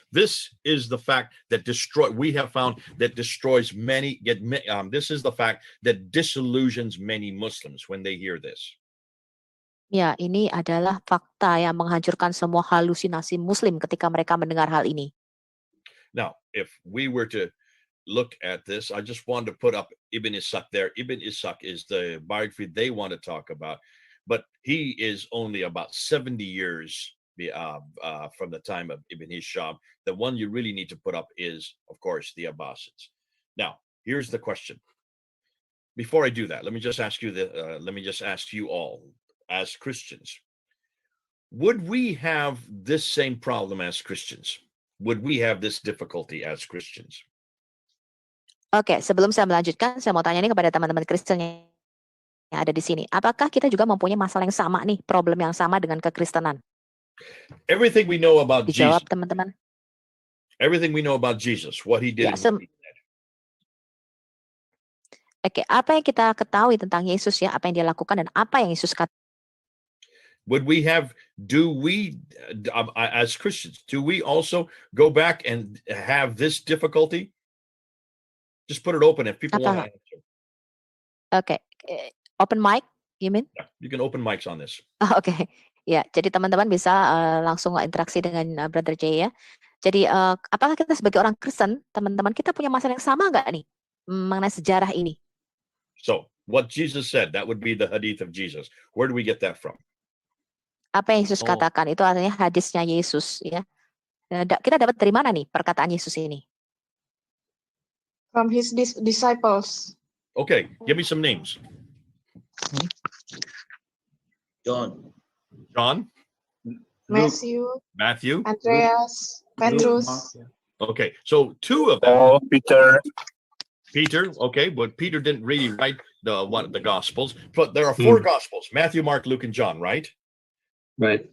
This is the fact that we have found that destroys many. This is the fact that disillusions many Muslims when they hear this. Ya, ini adalah fakta yang menghancurkan semua halusinasi Muslim ketika mereka mendengar hal ini. Now, if we were to look at this, I just wanted to put up Ibn Ishaq there. Ibn Ishaq is the biography they want to talk about, but he is only about 70 years from the time of Ibn Hisham. The one you really need to put up is, of course, the Abbasids. Now, here's the question. Before I do that, let me just ask you all, as Christians, would we have this same problem as Christians? Would we have this difficulty as Christians? Oke, sebelum saya melanjutkan, saya mau tanya nih kepada teman-teman Kristen yang ada di sini. Apakah kita juga mempunyai masalah yang sama nih, problem yang sama dengan kekristenan? Everything we know about Dijawab Jesus, teman-teman. everything we know about Jesus, what he did Ya, and what he said. Oke, apa yang kita ketahui tentang Yesus ya, apa yang dia lakukan dan apa yang Yesus katakan? Do we, as Christians, do we also go back and have this difficulty? Just put it open if people want to answer. Oke, open mic, you mean? Yeah, you can open mics on this. Oke, ya. Jadi teman-teman bisa langsung interaksi dengan Brother Jay ya. Jadi apakah kita sebagai orang Kristen, teman-teman kita punya masalah yang sama nggak nih mengenai sejarah ini? So, what Jesus said, that would be the hadith of Jesus. Where do we get that from? Apa yang Yesus katakan itu artinya hadisnya Yesus ya. Kita dapat dari mana nih perkataan Yesus ini? From his disciples. Okay, give me some names. John, Matthew, Matthew. Andreas, Petrus. Okay, so two of them. Peter. Peter, okay, but Peter didn't really write the Gospels, but there are four Gospels: Matthew, Mark, Luke, and John, right? right?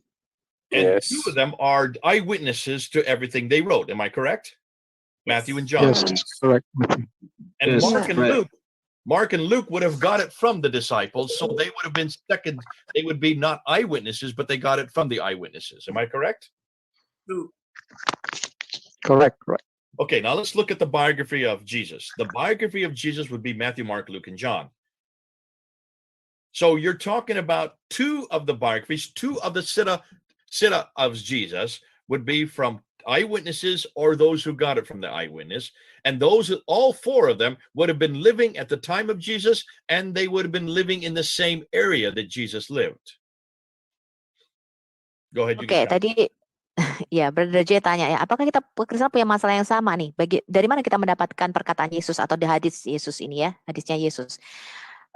And Yes. two of them are eyewitnesses to everything they wrote. Am I correct? Matthew and John. Yes, correct. And Yes, right. Mark and Luke would have got it from the disciples, so they would have been second. They would be not eyewitnesses, but they got it from the eyewitnesses. Am I correct? Correct. Right. Okay, now let's look at the biography of Jesus. The biography of Jesus would be Matthew, Mark, Luke, and John. So you're talking about two of the biographies, two of the Siddha of Jesus would be from eyewitnesses or those who got it from the eyewitness. And those, all four of them would have been living at the time of Jesus, and they would have been living in the same area that Jesus lived. Go ahead. Oke, tadi ya Brother J tanya ya, apakah kita Kristen punya masalah yang sama nih? Dari mana kita mendapatkan perkataan Yesus atau hadis Yesus ini ya, hadisnya Yesus?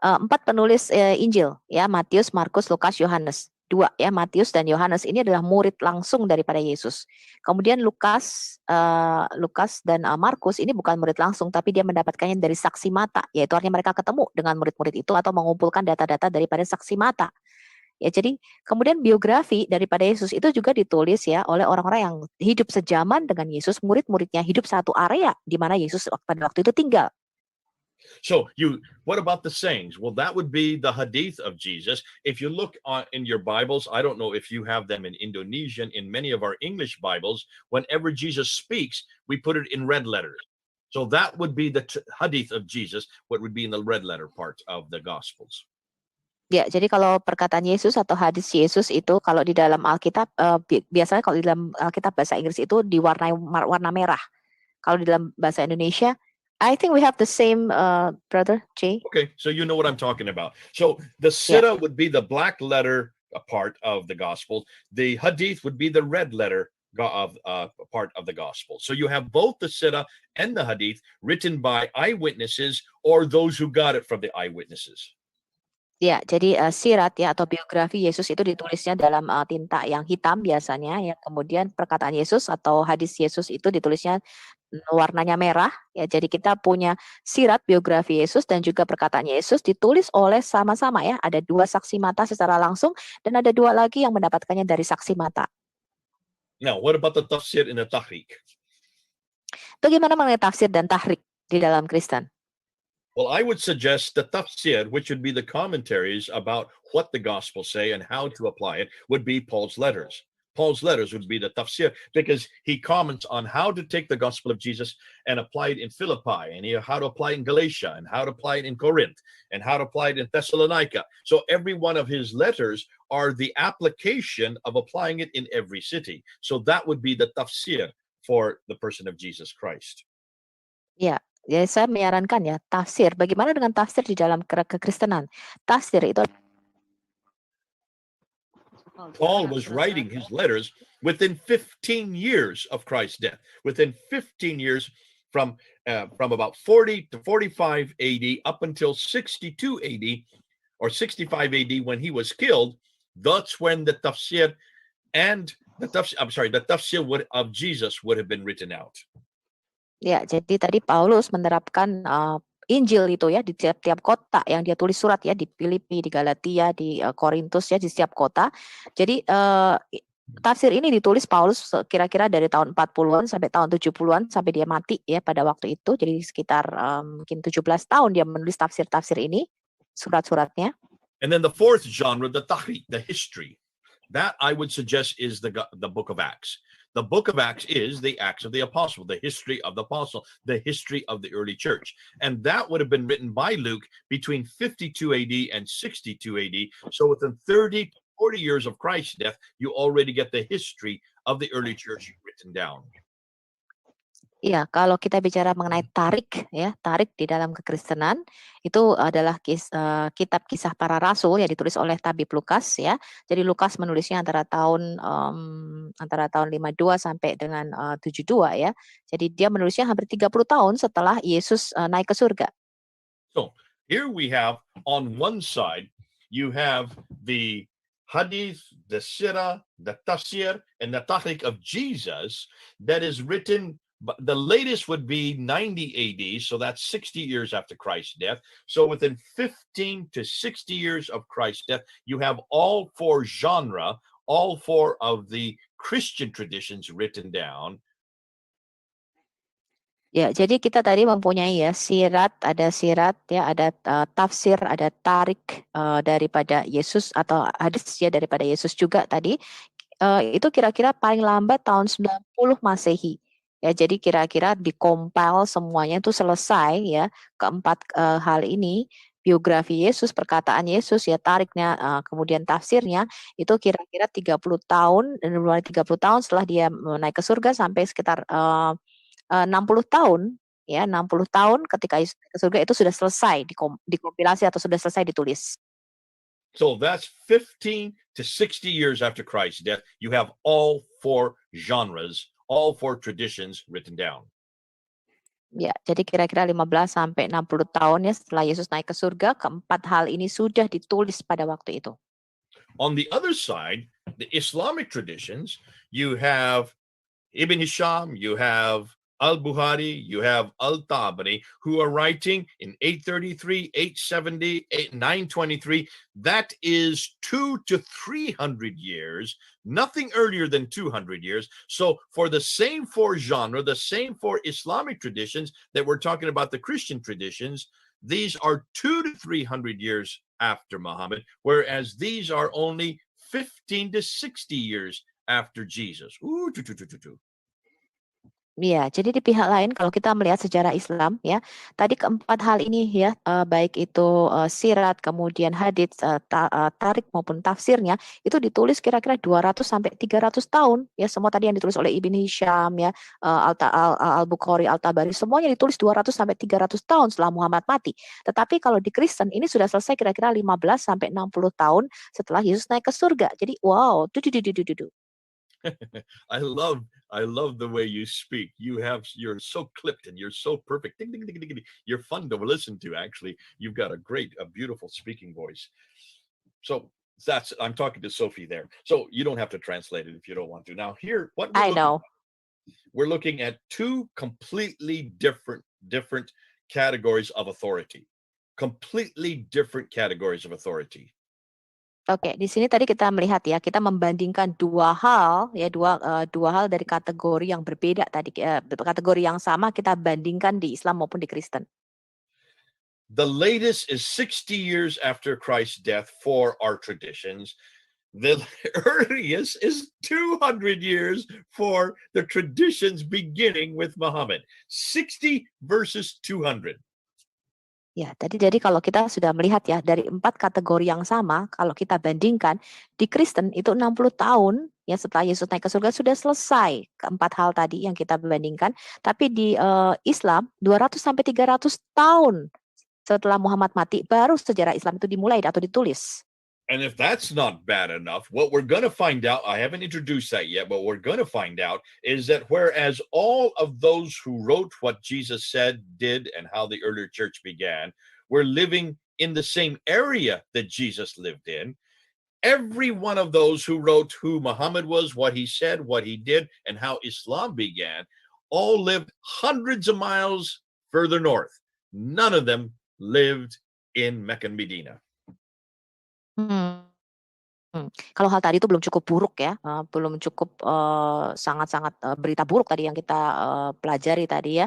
4 penulis Injil ya, Matius, Markus, Lukas, Yohanes. 2 ya, Matius dan Yohanes ini adalah murid langsung daripada Yesus. Kemudian Lukas dan Markus ini bukan murid langsung, tapi dia mendapatkannya dari saksi mata, yaitu artinya mereka ketemu dengan murid-murid itu atau mengumpulkan data-data daripada saksi mata. Ya, jadi kemudian biografi daripada Yesus itu juga ditulis ya oleh orang-orang yang hidup sejaman dengan Yesus, murid-muridnya hidup satu area di mana Yesus pada waktu itu tinggal. So what about the sayings? Well, that would be the hadith of Jesus. If you look in your Bibles, I don't know if you have them in Indonesian, in many of our English Bibles, whenever Jesus speaks, we put it in red letters. So that would be the hadith of Jesus, what would be in the red letter part of the Gospels. Ya, jadi kalau perkataan Yesus atau hadis Yesus itu kalau di dalam Alkitab, biasanya kalau di dalam Alkitab bahasa Inggris itu diwarnai warna merah. Kalau di dalam bahasa Indonesia, I think we have the same, Brother Jay. Okay, so you know what I'm talking about. So the Siddha would be the black letter part of the Gospel. The hadith would be the red letter of part of the Gospel. So you have both the Siddha and the hadith written by eyewitnesses or those who got it from the eyewitnesses. Ya, jadi sirat ya atau biografi Yesus itu ditulisnya dalam tinta yang hitam biasanya ya. Kemudian perkataan Yesus atau hadis Yesus itu ditulisnya warnanya merah ya. Jadi kita punya sirat biografi Yesus dan juga perkataan Yesus ditulis oleh sama-sama ya. Ada 2 saksi mata secara langsung dan ada 2 lagi yang mendapatkannya dari saksi mata. Now, what about the tafsir and the tahrik? Bagaimana mengenai tafsir dan tahrik di dalam Kristen? Well, I would suggest the tafsir, which would be the commentaries about what the Gospels say and how to apply it, would be Paul's letters. Paul's letters would be the tafsir because he comments on how to take the Gospel of Jesus and apply it in Philippi, and how to apply it in Galatia, and how to apply it in Corinth, and how to apply it in Thessalonica. So every one of his letters are the application of applying it in every city. So that would be the tafsir for the person of Jesus Christ. Ya. Jadi saya menyarankan ya tafsir. Bagaimana dengan tafsir di dalam kekristenan? Tafsir itu Paul was writing his letters within 15 years of Christ's death. Within 15 years from about 40 to 45 AD up until 62 AD or 65 AD when he was killed, that's when the tafsir of Jesus would have been written out. ya, jadi tadi Paulus menerapkan Injil itu ya, di tiap-tiap kota yang dia tulis surat ya, di Filipi, di Galatia, di Korintus ya, di setiap kota. Jadi tafsir ini ditulis Paulus kira-kira dari tahun 40-an sampai tahun 70-an sampai dia mati ya pada waktu itu. Jadi sekitar mungkin 17 tahun dia menulis tafsir-tafsir ini, surat-suratnya. And then the fourth genre, the tahrikh, the history. That I would suggest is the book of Acts. The book of Acts is the Acts of the Apostle, the history of the Apostle, the history of the early church. And that would have been written by Luke between 52 AD and 62 AD. So within 30 to 40 years of Christ's death, you already get the history of the early church written down. Iya, kalau kita bicara mengenai tarik ya, tarik di dalam kekristenan itu adalah kitab kisah para rasul yang ditulis oleh tabib Lukas ya. Jadi Lukas menulisnya antara tahun 52 sampai dengan 72 ya. Jadi dia menulisnya hampir 30 tahun setelah Yesus naik ke surga. So, here we have on one side you have the hadith, the sirah, the tafsir, and the tahrikh of Jesus that is written. But the latest would be 90 AD, so that's 60 years after Christ's death. So within 15 to 60 years of Christ's death, you have all four genre, all four of the Christian traditions written down. Ya, jadi kita tadi mempunyai ya sirat ya, ada tafsir, ada tarik daripada Yesus atau hadis ya daripada Yesus juga tadi. Itu kira-kira paling lambat tahun 90 Masehi. Ya, jadi kira-kira dikompil semuanya itu selesai ya keempat hal ini, biografi Yesus, perkataan Yesus ya, tariknya, kemudian tafsirnya itu kira-kira 30 tahun dan mulai 30 tahun setelah dia naik ke surga sampai sekitar 60 tahun ya, 60 tahun ketika Yesus naik ke surga itu sudah selesai dikompilasi atau sudah selesai ditulis. So that's 15 to 60 years after Christ's death. You have all four genres, all four traditions written down. Ya, jadi kira-kira 15 sampai 60 tahun ya setelah Yesus naik ke surga, keempat hal ini sudah ditulis pada waktu itu. On the other side, the Islamic traditions, you have Ibn Hisham, you have Al-Bukhari, you have Al-Tabari, who are writing in 833, 870, 923. That is 200 to 300 years, nothing earlier than 200 years. So for the same four genre, the same four Islamic traditions that we're talking about, the Christian traditions, these are 200 to 300 years after Muhammad, whereas these are only 15 to 60 years after Jesus. Ooh, Iya, jadi di pihak lain kalau kita melihat sejarah Islam ya, tadi keempat hal ini ya, baik itu sirat, kemudian hadits, tarik maupun tafsirnya itu ditulis kira-kira 200 sampai 300 tahun ya, semua tadi yang ditulis oleh Ibn Hisham ya, Al-Bukhari, Al-Tabari, semuanya ditulis 200 sampai 300 tahun setelah Muhammad mati. Tetapi kalau di Kristen ini sudah selesai kira-kira 15 sampai 60 tahun setelah Yesus naik ke surga. Jadi wow, I love the way you speak. You're so clipped and you're so perfect. Ding, ding, ding, ding, ding. You're fun to listen to, actually. You've got a beautiful speaking voice. So I'm talking to Sophie there. So you don't have to translate it if you don't want to. Now here, we're looking at two completely different categories of authority. Completely different categories of authority. Oke, di sini tadi kita melihat ya, kita membandingkan dua hal ya, dua hal dari kategori yang berbeda tadi, kategori yang sama kita bandingkan di Islam maupun di Kristen. The latest is 60 years after Christ's death for our traditions. The earliest is 200 years for the traditions beginning with Muhammad. 60 versus 200. Ya, jadi kalau kita sudah melihat ya dari empat kategori yang sama, kalau kita bandingkan di Kristen itu 60 tahun ya setelah Yesus naik ke surga sudah selesai keempat hal tadi yang kita bandingkan, tapi di Islam 200 sampai 300 tahun setelah Muhammad mati baru sejarah Islam itu dimulai atau ditulis. And if that's not bad enough, what we're going to find out, I haven't introduced that yet, but what we're going to find out is that whereas all of those who wrote what Jesus said, did, and how the earlier church began, were living in the same area that Jesus lived in, every one of those who wrote who Muhammad was, what he said, what he did, and how Islam began, all lived hundreds of miles further north. none of them lived in Mecca and Medina. Kalau hal tadi itu belum cukup buruk ya, belum cukup sangat-sangat berita buruk tadi yang kita pelajari tadi ya.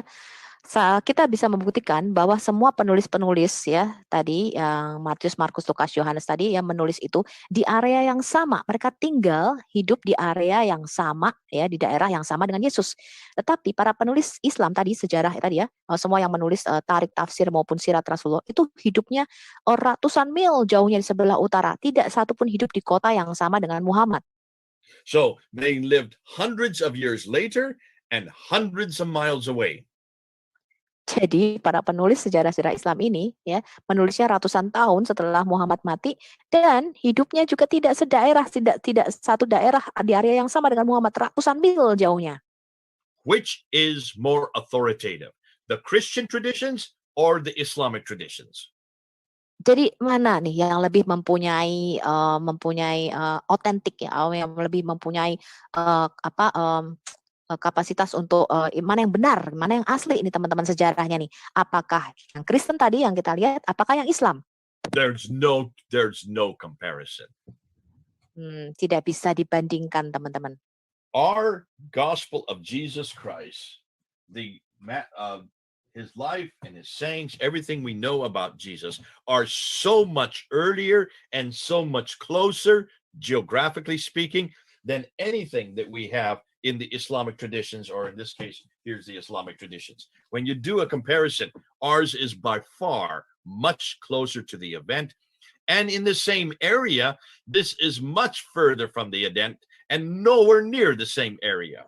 Kita bisa membuktikan bahwa semua penulis-penulis ya tadi yang Matius, Markus, Lukas, Yohanes tadi yang menulis itu di area yang sama. Mereka tinggal hidup di area yang sama ya, di daerah yang sama dengan Yesus. Tetapi para penulis Islam tadi, sejarah tadi ya, semua yang menulis tarik tafsir maupun sirat Rasulullah itu hidupnya ratusan mil jauhnya di sebelah utara. Tidak satu pun hidup di kota yang sama dengan Muhammad. So they lived hundreds of years later and hundreds of miles away. Jadi para penulis sejarah-sejarah Islam ini ya menulisnya ratusan tahun setelah Muhammad mati dan hidupnya juga tidak sedaerah, tidak satu daerah di area yang sama dengan Muhammad, ratusan mil jauhnya. Which is more authoritative, the Christian traditions or the Islamic traditions? Jadi mana nih yang lebih mempunyai otentik ya, yang lebih mempunyai kapasitas untuk mana yang benar, mana yang asli ini teman-teman sejarahnya nih. Apakah yang Kristen tadi yang kita lihat, apakah yang Islam? There's no comparison. Tidak bisa dibandingkan teman-teman. Our gospel of Jesus Christ, his life and his sayings, everything we know about Jesus are so much earlier and so much closer, geographically speaking, than anything that we have in the Islamic traditions, or in this case, here's the Islamic traditions. When you do a comparison, ours is by far much closer to the event. And in the same area, this is much further from the event and nowhere near the same area.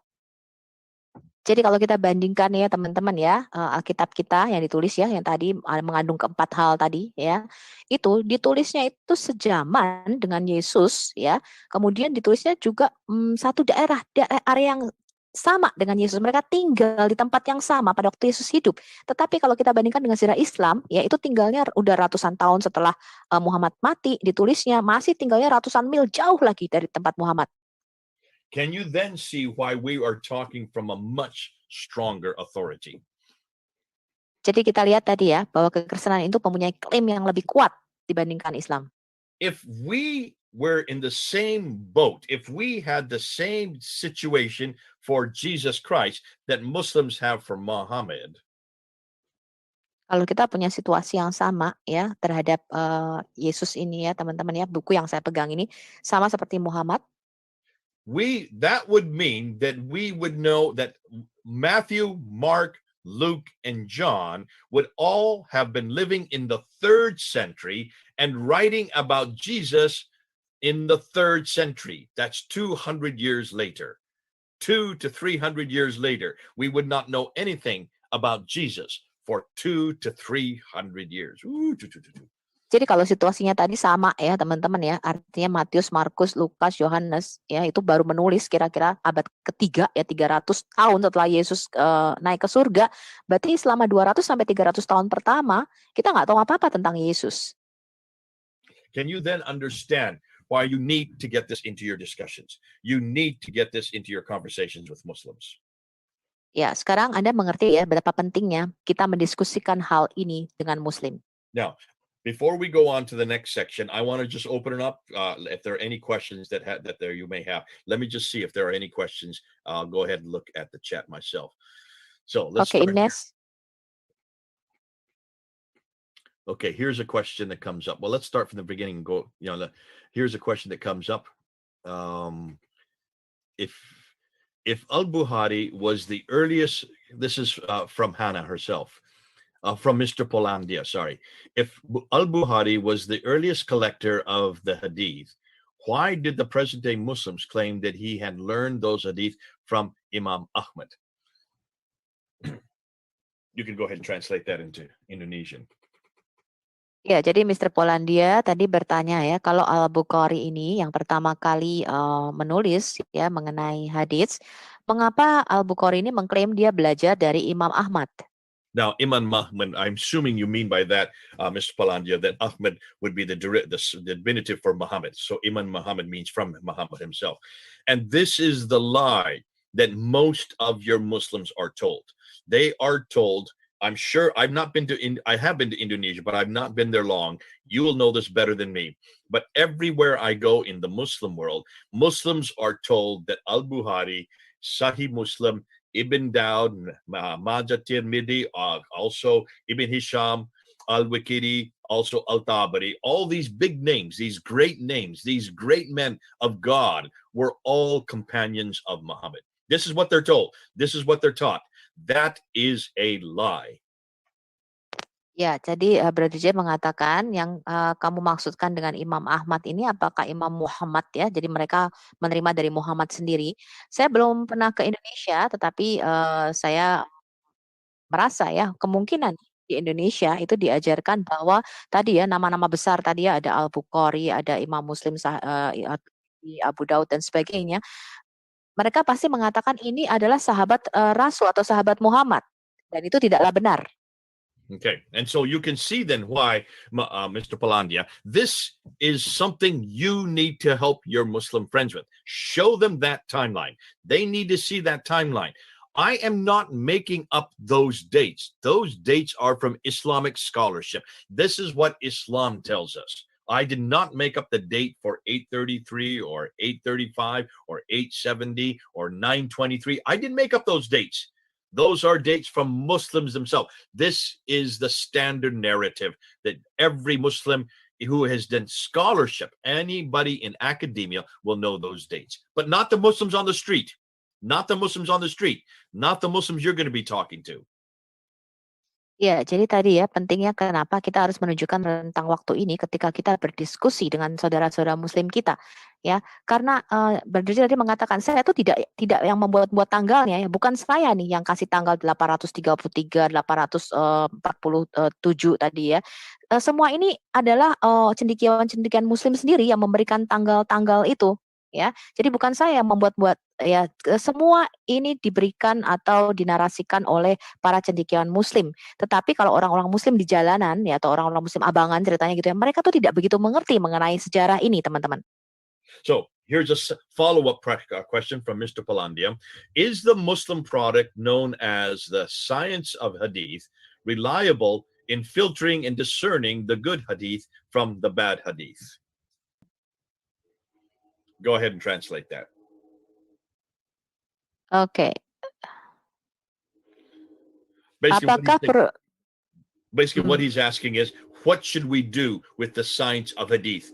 Jadi kalau kita bandingkan ya teman-teman ya, Alkitab kita yang ditulis ya, yang tadi mengandung keempat hal tadi ya, itu ditulisnya itu sejaman dengan Yesus ya, kemudian ditulisnya juga satu daerah area yang sama dengan Yesus. Mereka tinggal di tempat yang sama pada waktu Yesus hidup. Tetapi kalau kita bandingkan dengan sejarah Islam, ya itu tinggalnya udah ratusan tahun setelah Muhammad mati, ditulisnya masih tinggalnya ratusan mil jauh lagi dari tempat Muhammad. Can you then see why we are talking from a much stronger authority? Jadi kita lihat tadi ya, bahwa kekristenan itu mempunyai klaim yang lebih kuat dibandingkan Islam. If we were in the same boat, if we had the same situation for Jesus Christ that Muslims have for Muhammad, kalau kita punya situasi yang sama ya terhadap Yesus ini ya teman-teman ya, buku yang saya pegang ini sama seperti Muhammad, that would mean that we would know that Matthew, Mark, Luke, and John would all have been living in the 3rd century and writing about Jesus in the 3rd century. That's 200 years later. 200 to 300 years later, we would not know anything about Jesus for 200 to 300 years. Jadi kalau situasinya tadi sama ya teman-teman ya, artinya Matius, Markus, Lukas, Yohanes ya itu baru menulis kira-kira abad ketiga ya 300 tahun setelah Yesus naik ke surga. Berarti selama 200 sampai 300 tahun pertama kita nggak tahu apa-apa tentang Yesus. Can you then understand why you need to get this into your discussions? You need to get this into your conversations with Muslims. Ya, sekarang Anda mengerti ya betapa pentingnya kita mendiskusikan hal ini dengan Muslim. Now, before we go on to the next section, I want to just open it up. If there are any questions that you may have, let me just see if there are any questions. I'll go ahead and look at the chat myself. So let's Okay, start Ines. here. Okay, here's a question that comes up. Well, let's start from the beginning and go. Here's a question that comes up. If Al-Bukhari was the earliest, this is from Hannah herself. From Mr. Polandia, sorry. If Al-Bukhari was the earliest collector of the hadith, why did the present-day Muslims claim that he had learned those hadith from Imam Ahmad? You can go ahead and translate that into Indonesian. Ya, jadi Mr. Polandia tadi bertanya ya, kalau Al-Bukhari ini yang pertama kali menulis ya mengenai hadits, mengapa Al-Bukhari ini mengklaim dia belajar dari Imam Ahmad? Now, Imam Ahmad, I'm assuming you mean by that, Mr. Polandia, that Ahmad would be the diminutive for Muhammad. So Imam Muhammad means from Muhammad himself. And this is the lie that most of your Muslims are told. They are told I'm sure I have been to Indonesia, but I've not been there long. You will know this better than me. But everywhere I go in the Muslim world, Muslims are told that Al-Bukhari, Sahih Muslim, Ibn Dawud, Majah Tirmidhi, also Ibn Hisham, Al-Waqidi, also Al-Tabari, all these big names, these great men of God were all companions of Muhammad. This is what they're told. This is what they're taught. That is a lie. Ya, jadi Brother J mengatakan yang kamu maksudkan dengan Imam Ahmad ini apakah Imam Muhammad ya? Jadi mereka menerima dari Muhammad sendiri. Saya belum pernah ke Indonesia, tetapi saya merasa ya kemungkinan di Indonesia itu diajarkan bahwa tadi ya nama-nama besar tadi ya ada Al-Bukhari, ada Imam Muslim, Abu Daud dan sebagainya. Mereka pasti mengatakan ini adalah sahabat Rasul atau sahabat Muhammad, dan itu tidaklah benar. Okay, and so you can see then why, Mr. Palandia, this is something you need to help your Muslim friends with. Show them that timeline. They need to see that timeline. I am not making up those dates. Those dates are from Islamic scholarship. This is what Islam tells us. I did not make up the date for 833 or 835 or 870 or 923. I didn't make up those dates. Those are dates from Muslims themselves. This is the standard narrative that every Muslim who has done scholarship, anybody in academia will know those dates. But not the Muslims on the street. Not the Muslims on the street. Not the Muslims you're going to be talking to. Ya, jadi tadi ya pentingnya kenapa kita harus menunjukkan rentang waktu ini ketika kita berdiskusi dengan saudara-saudara Muslim kita, ya. Karena Brother tadi mengatakan saya itu tidak yang membuat-buat tanggalnya, ya. Bukan saya nih yang kasih tanggal 833, 847 tadi ya. Semua ini adalah cendekiawan-cendekiawan Muslim sendiri yang memberikan tanggal-tanggal itu. Ya, jadi bukan saya yang membuat-buat ya, semua ini diberikan atau dinarasikan oleh para cendekiawan Muslim. Tetapi kalau orang-orang Muslim di jalanan ya atau orang-orang Muslim abangan ceritanya gitu ya, mereka tuh tidak begitu mengerti mengenai sejarah ini, teman-teman. So here's a follow-up question from Mr. Palandia. Is the Muslim product known as the science of hadith reliable in filtering and discerning the good hadith from the bad hadith? Go ahead and translate that. Okay. Basically, what he's asking is, what should we do with the science of hadith?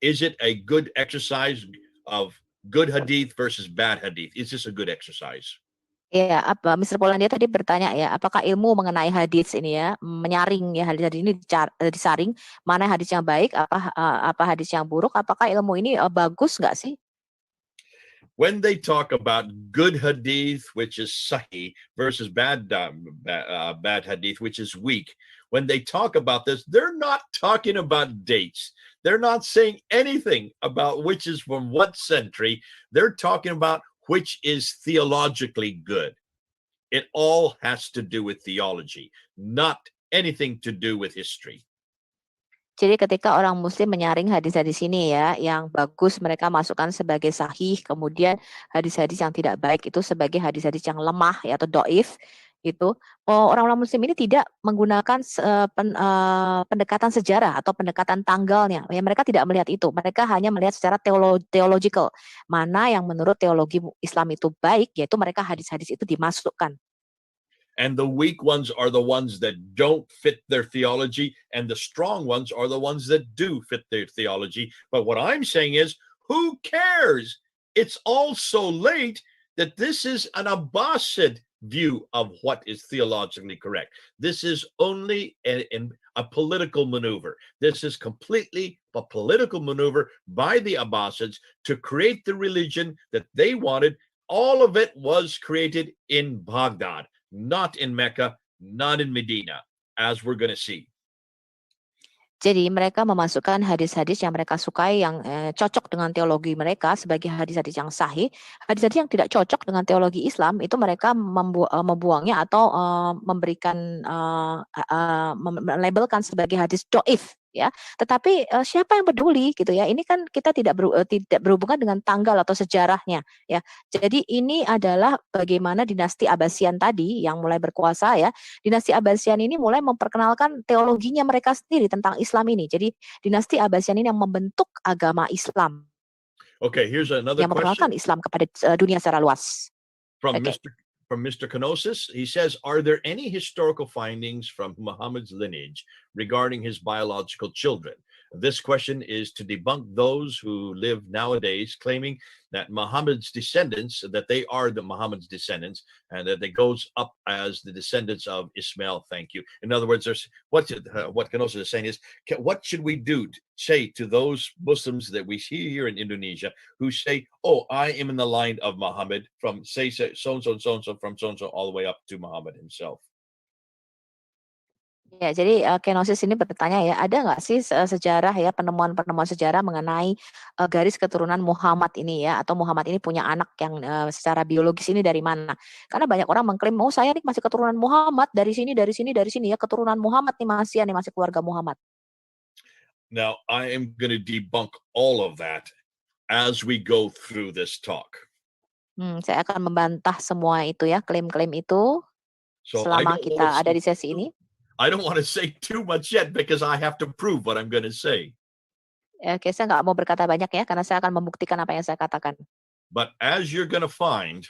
Is it a good exercise of good hadith versus bad hadith? Is this a good exercise? Ya, Mr. Polandia tadi bertanya ya, apakah ilmu mengenai hadis ini ya, menyaring ya hadis ini disaring, mana hadis yang baik, apa hadis yang buruk, apakah ilmu ini bagus nggak sih? When they talk about good hadith, which is sahih, versus bad hadith, which is weak, when they talk about this, they're not talking about dates. They're not saying anything about which is from what century. They're talking about which is theologically good. It all has to do with theology, not anything to do with history. Jadi ketika orang Muslim menyaring hadis-hadis ini ya, yang bagus mereka masukkan sebagai sahih, kemudian hadis-hadis yang tidak baik itu sebagai hadis-hadis yang lemah ya, atau doif, itu orang-orang Muslim ini tidak menggunakan pendekatan sejarah atau pendekatan tanggalnya. Ya, mereka tidak melihat itu. Mereka hanya melihat secara theological. Mana yang menurut teologi Islam itu baik, yaitu mereka hadis-hadis itu dimasukkan. And the weak ones are the ones that don't fit their theology, and the strong ones are the ones that do fit their theology. But what I'm saying is, who cares? It's all so late that this is an Abbasid view of what is theologically correct. This is only a political maneuver. This is completely a political maneuver by the Abbasids to create the religion that they wanted. All of it was created in Baghdad, not in Mecca, not in Medina, as we're going to see. Jadi mereka memasukkan hadis-hadis yang mereka sukai, yang cocok dengan teologi mereka sebagai hadis-hadis yang sahih. Hadis-hadis yang tidak cocok dengan teologi Islam itu mereka membuangnya atau memberikan, melabelkan sebagai hadis doif, ya. Tetapi siapa yang peduli gitu ya? Ini kan kita tidak berhubungan dengan tanggal atau sejarahnya ya. Jadi ini adalah bagaimana dinasti Abbasian tadi yang mulai berkuasa ya. Dinasti Abbasian ini mulai memperkenalkan teologinya mereka sendiri tentang Islam ini. Jadi dinasti Abbasian ini yang membentuk agama Islam. Okay, here's another yang memperkenalkan question Islam kepada dunia secara luas. from Okay. Mr. Kenosis. He says, are there any historical findings from Muhammad's lineage regarding his biological children? This question is to debunk those who live nowadays claiming that Muhammad's descendants, that they are the Muhammad's descendants, and that it goes up as the descendants of Ismail. Thank you. In other words, there's what Kenosis is saying is, what should we do say to those Muslims that we see here in Indonesia who say, oh, I am in the line of Muhammad from say so-and-so, so-and-so, from so-and-so all the way up to Muhammad himself? Ya, jadi Kenosis ini bertanya ya, ada nggak sih sejarah ya, penemuan-penemuan sejarah mengenai garis keturunan Muhammad ini ya, atau Muhammad ini punya anak yang secara biologis ini dari mana? Karena banyak orang mengklaim, oh saya nih masih keturunan Muhammad dari sini ya, keturunan Muhammad nih masih keluarga Muhammad. Now, I am going to debunk all of that as we go through this talk. Saya akan membantah semua itu ya, klaim-klaim itu selama kita ada di sesi ini. I don't want to say too much yet because I have to prove what I'm going to say. Oke, saya nggak mau berkata banyak ya, karena saya akan membuktikan apa yang saya katakan. But as you're going to find,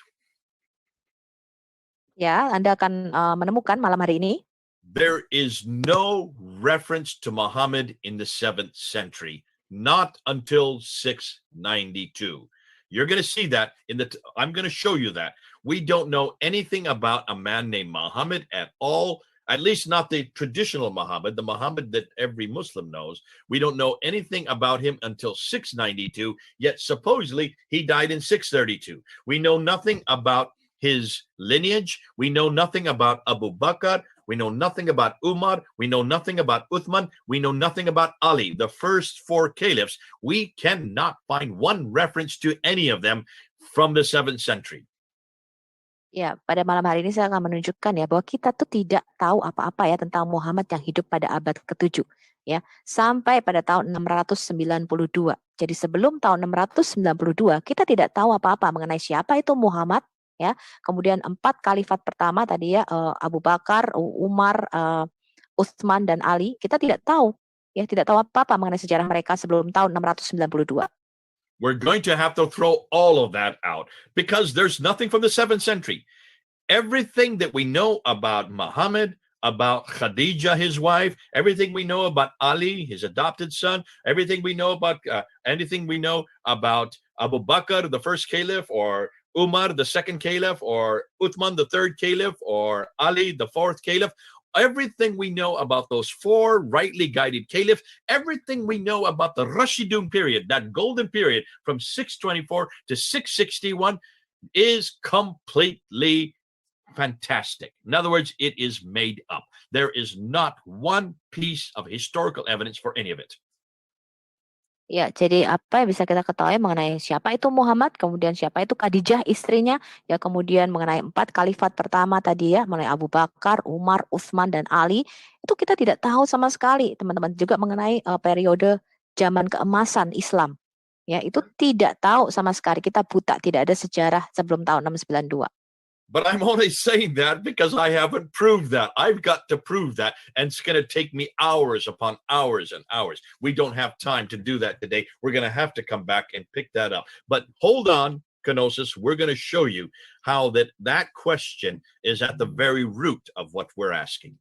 ya, Anda akan menemukan malam hari ini, there is no reference to Muhammad in the 7th century, not until 692. You're going to see that I'm going to show you that. We don't know anything about a man named Muhammad at all. At least not the traditional Muhammad, the Muhammad that every Muslim knows. We don't know anything about him until 692, yet supposedly he died in 632. We know nothing about his lineage. We know nothing about Abu Bakr. We know nothing about Umar. We know nothing about Uthman. We know nothing about Ali, the first 4 caliphs. We cannot find one reference to any of them from the 7th century. Ya, pada malam hari ini saya akan menunjukkan ya bahwa kita tuh tidak tahu apa-apa ya tentang Muhammad yang hidup pada abad ke-7 ya, sampai pada tahun 692. Jadi sebelum tahun 692 kita tidak tahu apa-apa mengenai siapa itu Muhammad ya. Kemudian 4 khalifat pertama tadi ya, Abu Bakar, Umar, Utsman dan Ali, kita tidak tahu ya, tidak tahu apa-apa mengenai sejarah mereka sebelum tahun 692. We're going to have to throw all of that out because there's nothing from the 7th century. Everything that we know about Muhammad, about Khadija, his wife, everything we know about Ali, his adopted son, everything we know about anything we know about Abu Bakr, the first caliph, or Umar, the second caliph, or Uthman, the third caliph, or Ali, the fourth caliph. Everything we know about those 4 rightly guided caliphs, everything we know about the Rashidun period, that golden period from 624 to 661 is completely fantastic. In other words, it is made up. There is not one piece of historical evidence for any of it. Ya, jadi apa yang bisa kita ketahui mengenai siapa itu Muhammad, kemudian siapa itu Khadijah istrinya, ya kemudian mengenai 4 khalifat pertama tadi ya, mengenai Abu Bakar, Umar, Utsman dan Ali, itu kita tidak tahu sama sekali, teman-teman. Juga mengenai periode zaman keemasan Islam. Ya, itu tidak tahu sama sekali, kita buta, tidak ada sejarah sebelum tahun 692. But I'm only saying that because I haven't proved that. I've got to prove that, and it's going to take me hours upon hours and hours. We don't have time to do that today. We're going to have to come back and pick that up. But hold on, Kenosis. We're going to show you how that question is at the very root of what we're asking.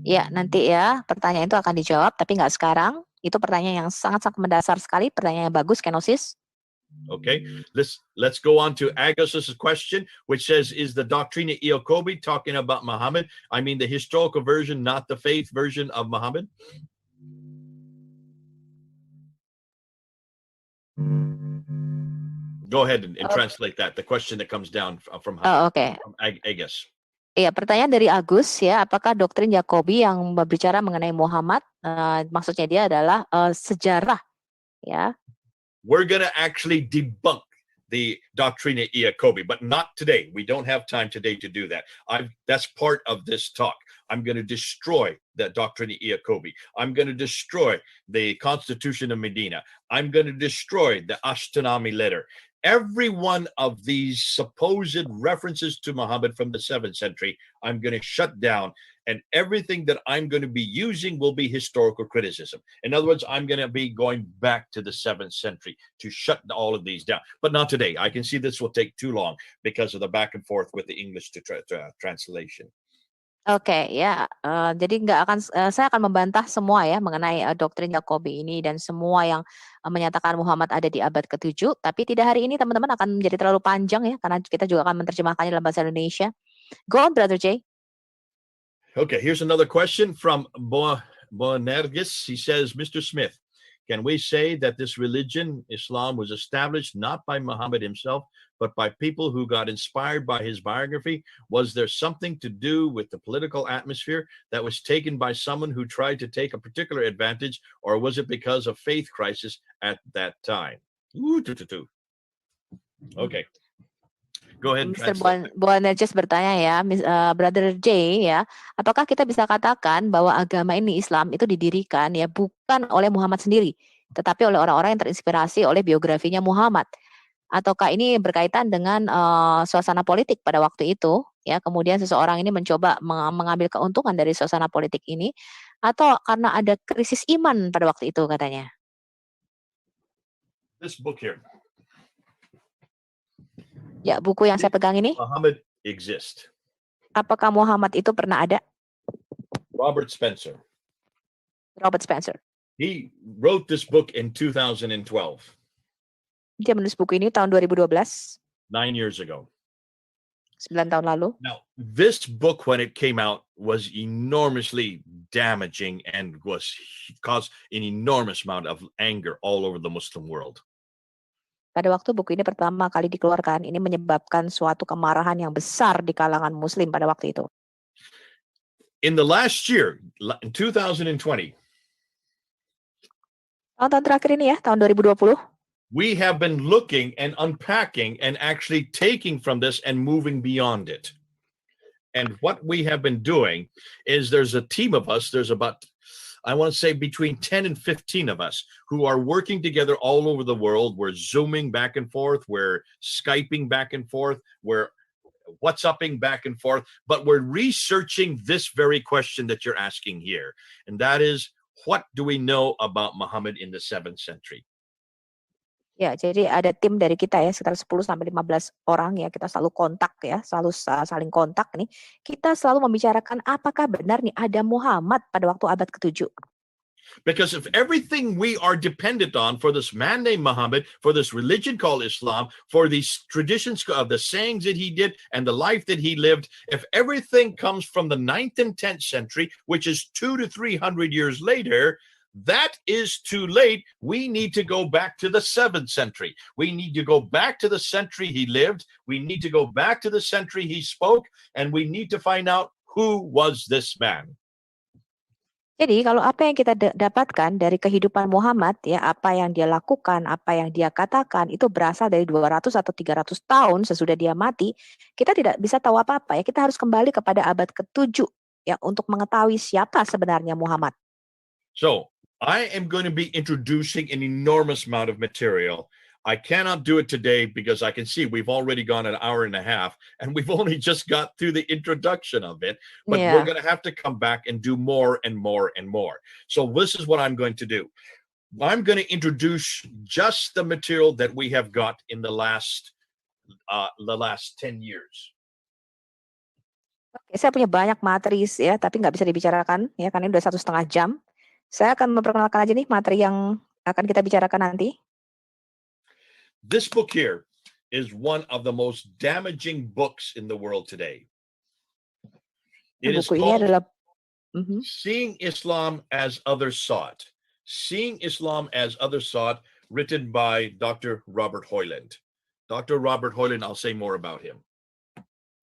Ya, nanti ya pertanyaan itu akan dijawab, tapi nggak sekarang. Itu pertanyaan yang sangat-sangat mendasar sekali, pertanyaan yang bagus, Kenosis. Okay, let's go on to Agos's question, which says, is the Doctrina Iacobi talking about Muhammad? I mean the historical version, not the faith version of Muhammad? Go ahead and translate that, the question that comes down from Agos. Iya, pertanyaan dari Agus ya, apakah doktrin Yakobi yang berbicara mengenai Muhammad, maksudnya dia adalah sejarah ya. We're going to actually debunk the Doctrina Iacobi, but not today. We don't have time today to do that. That's part of this talk. I'm going to destroy the Doctrina Iacobi. I'm going to destroy the Constitution of Medina. I'm going to destroy the Ashkenazi letter. Every one of these supposed references to Muhammad from the 7th century, I'm going to shut down, and everything that I'm going to be using will be historical criticism. In other words, I'm going to be going back to the 7th century to shut all of these down. But not today. I can see this will take too long because of the back and forth with the English to translation. Oke, ya. Jadi saya akan membantah semua ya mengenai doktrin Yakobi ini dan semua yang menyatakan Muhammad ada di abad ke-7. Tapi tidak hari ini, teman-teman, akan menjadi terlalu panjang ya, karena kita juga akan menerjemahkannya dalam bahasa Indonesia. Go on, Brother Jay. Okay, here's another question from Boanergis. He says, Mr. Smith, can we say that this religion, Islam, was established not by Muhammad himself, but by people who got inspired by his biography? Was there something to do with the political atmosphere that was taken by someone who tried to take a particular advantage, or was it because of faith crisis at that time? Okay. Go ahead. Mr. Boanerges bertanya ya, Brother J ya, apakah kita bisa katakan bahwa agama ini, Islam, itu didirikan ya bukan oleh Muhammad sendiri, tetapi oleh orang-orang yang terinspirasi oleh biografinya Muhammad? Ataukah ini berkaitan dengan suasana politik pada waktu itu ya, kemudian seseorang ini mencoba mengambil keuntungan dari suasana politik ini, atau karena ada krisis iman pada waktu itu katanya? This book here. Ya, buku yang saya pegang ini. Muhammad exist. Apakah Muhammad itu pernah ada? Robert Spencer. Robert Spencer. He wrote this book in 2012. Dia menulis buku ini tahun 2012. 9 years ago. 9 tahun lalu. Now, this book, when it came out, was enormously damaging and caused an enormous amount of anger all over the Muslim world. Pada waktu buku ini pertama kali dikeluarkan, ini menyebabkan suatu kemarahan yang besar di kalangan Muslim pada waktu itu. In the last year, in 2020, tahun terakhir ini ya, tahun 2020, we have been looking and unpacking and actually taking from this and moving beyond it. And what we have been doing is there's a team of us, there's about, I want to say between 10 and 15 of us who are working together all over the world. We're Zooming back and forth. We're Skyping back and forth. We're WhatsApping back and forth. But we're researching this very question that you're asking here. And that is, what do we know about Muhammad in the 7th century? Ya, jadi ada tim dari kita ya, sekitar 10-15 orang ya, kita selalu kontak ya, selalu saling kontak nih. Kita selalu membicarakan apakah benar nih ada Muhammad pada waktu abad ke-7. Because if everything we are dependent on for this man named Muhammad, for this religion called Islam, for these traditions of the sayings that he did and the life that he lived, if everything comes from the 9th and 10th century, which is 200 to 300 years later, that is too late. We need to go back to the 7th century. We need to go back to the century he lived. We need to go back to the century he spoke, and we need to find out who was this man. Jadi kalau apa yang kita dapatkan dari kehidupan Muhammad ya, apa yang dia lakukan, apa yang dia katakan itu berasal dari 200 atau 300 tahun sesudah dia mati, kita tidak bisa tahu apa-apa ya. Kita harus kembali kepada abad ke-7 ya untuk mengetahui siapa sebenarnya Muhammad. So, I am going to be introducing an enormous amount of material. I cannot do it today because I can see we've already gone an hour and a half and we've only just got through the introduction of it. But we're going to have to come back and do more and more and more. So this is what I'm going to do. I'm going to introduce just the material that we have got in the last 10 years. Oke, saya punya banyak materi ya, tapi nggak bisa dibicarakan ya, karena ini udah 1,5 jam. Saya akan memperkenalkan aja nih materi yang akan kita bicarakan nanti. This book here is one of the most damaging books in the world today. It is called Seeing Islam as Others Saw It. Seeing Islam as Others Saw It, written by Dr. Robert Hoyland. Dr. Robert Hoyland, I'll say more about him.